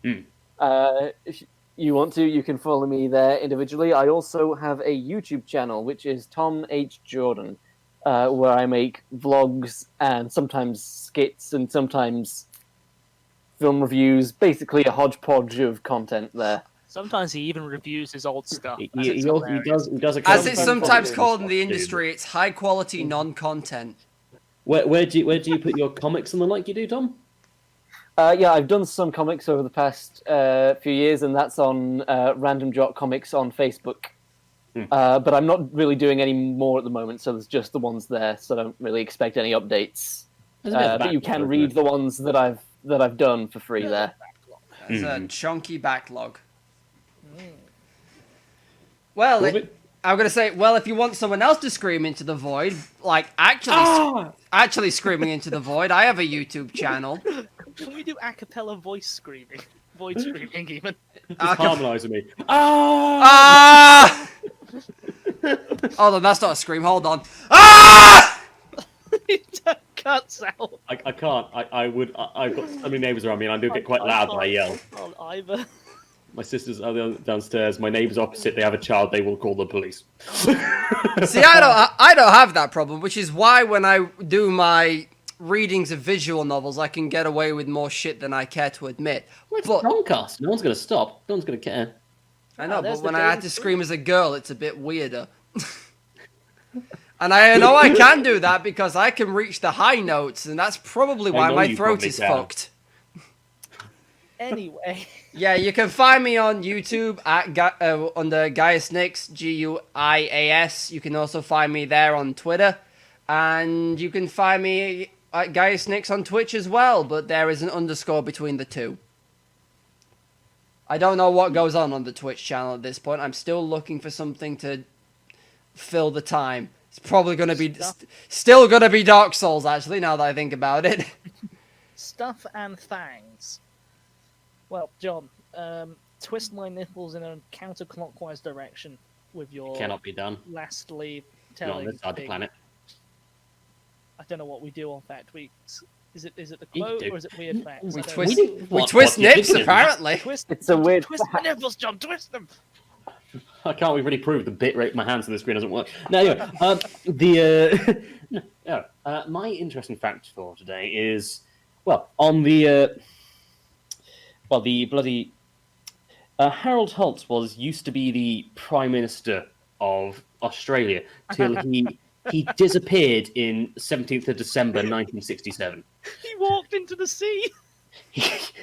If you want to, you can follow me there individually. I also have a YouTube channel, which is Tom H. Jordan, where I make vlogs and sometimes skits and sometimes film reviews. Basically a hodgepodge of content there. Sometimes he even reviews his old stuff. He does As it's sometimes called in the industry, it's high quality non-content. Where do you put your comics and the like you do, Tom? Yeah, I've done some comics over the past few years, and that's on Random Jot Comics on Facebook. But I'm not really doing any more at the moment, so there's just the ones there, so I don't really expect any updates. But you can read the ones that I've done for free there. It's a chunky backlog. Well, Corby? I'm gonna say, well, if you want someone else to scream into the void, like actually screaming into the void, I have a YouTube channel. Can we do a cappella voice screaming? Void screaming, even. Just Okay. harmonise with me. Ah! Hold on, that's not a scream. Hold on. Ah! It cuts out. I can't. I've got so many neighbours around me, and I do get quite loud when I yell. On either. My sisters are downstairs. My neighbours opposite. They have a child. They will call the police. See, I don't have that problem, which is why when I do my readings of visual novels, I can get away with more shit than I care to admit. Well, it's But broadcast. No one's going to stop. No one's going to care. I know, there's but the when I had to dating scream as a girl, it's a bit weirder. And I know I can do that because I can reach the high notes, and that's probably why know my you throat probably is can. fucked. Anyway. Yeah, you can find me on YouTube at under Gaius Nix, Guias. You can also find me there on Twitter, and you can find me at Gaius Nix on Twitch as well. But there is an underscore between the two. I don't know what goes on the Twitch channel at this point. I'm still looking for something to fill the time. It's probably going to be still going to be Dark Souls. Actually, now that I think about it. Stuff and things. Well, John, twist my nipples in a counterclockwise direction with your Cannot be done. lastly Not telling. on this side of the thing. planet. I don't know what we do on fact weeks. Is it the quote do. or is it weird facts? We I don't twist know. we What- twist what do you nips think it is? apparently. Twist. It's a weird Twist my nipples, John. Twist them. I can't really prove the bit rate my hands on the screen doesn't work. No, anyway, my interesting fact for today is, well, on the bloody Harold Holt used to be the Prime Minister of Australia till he disappeared in 17th of December 1967. He walked into the sea.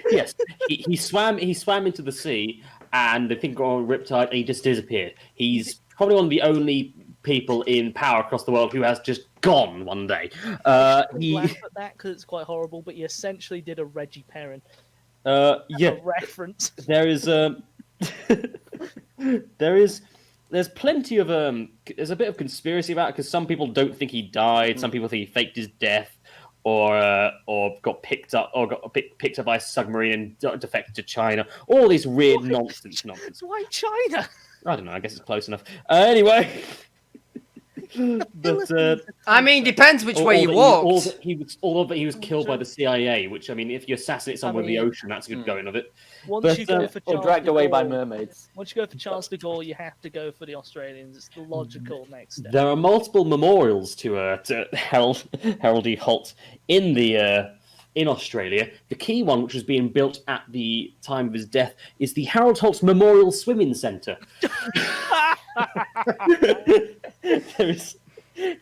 Yes, he swam into the sea, and the thing got on riptide, and he just disappeared. He's probably one of the only people in power across the world who has just gone one day. We laugh at that because it's quite horrible, but he essentially did a Reggie Perrin. Yeah, A reference. there is there's plenty of there's a bit of conspiracy about it because some people don't think he died, some people think he faked his death, or got picked up by a submarine and defected to China. All this weird nonsense. Why China? I don't know. I guess it's close enough. Anyway, but I mean, depends which way you walked. he was killed by the CIA. Which, I mean, if you assassinate someone in the ocean, that's a good going of it. Once you go for Or Charles dragged de away by Gaulle- mermaids. Once you go for Charles de Gaulle, you have to go for the Australians. It's the logical next step. There are multiple memorials to Harold E. Holt in Australia. The key one, which was being built at the time of his death, is the Harold Holt Memorial Swimming Centre.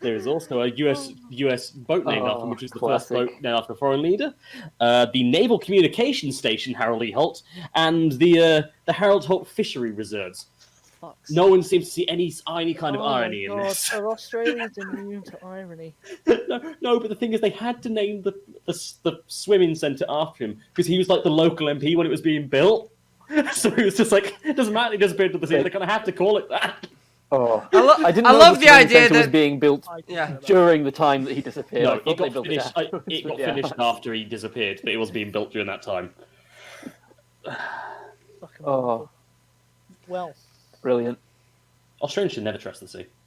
There is also a US boat named after him, which is the first classic. boat named after a foreign leader. The Naval Communications Station, Harold E. Holt, and the Harold Holt Fishery Reserves. Fuck's No one seems to see any kind of Oh my irony in God, this. Are Australians immune to irony? No, but the thing is, they had to name the swimming centre after him because he was like the local MP when it was being built. So it was just like, it doesn't matter, he disappeared to the sea. They're gonna have to call it that. Oh, I didn't I know love the the swimming idea centre was that being built I didn't Yeah. know that. during the time that he disappeared. I No, thought it they got built finished. it afterwards, It got but yeah. finished after he disappeared, but it was being built during that time. Fucking Oh, well, brilliant. Australians should never trust the sea.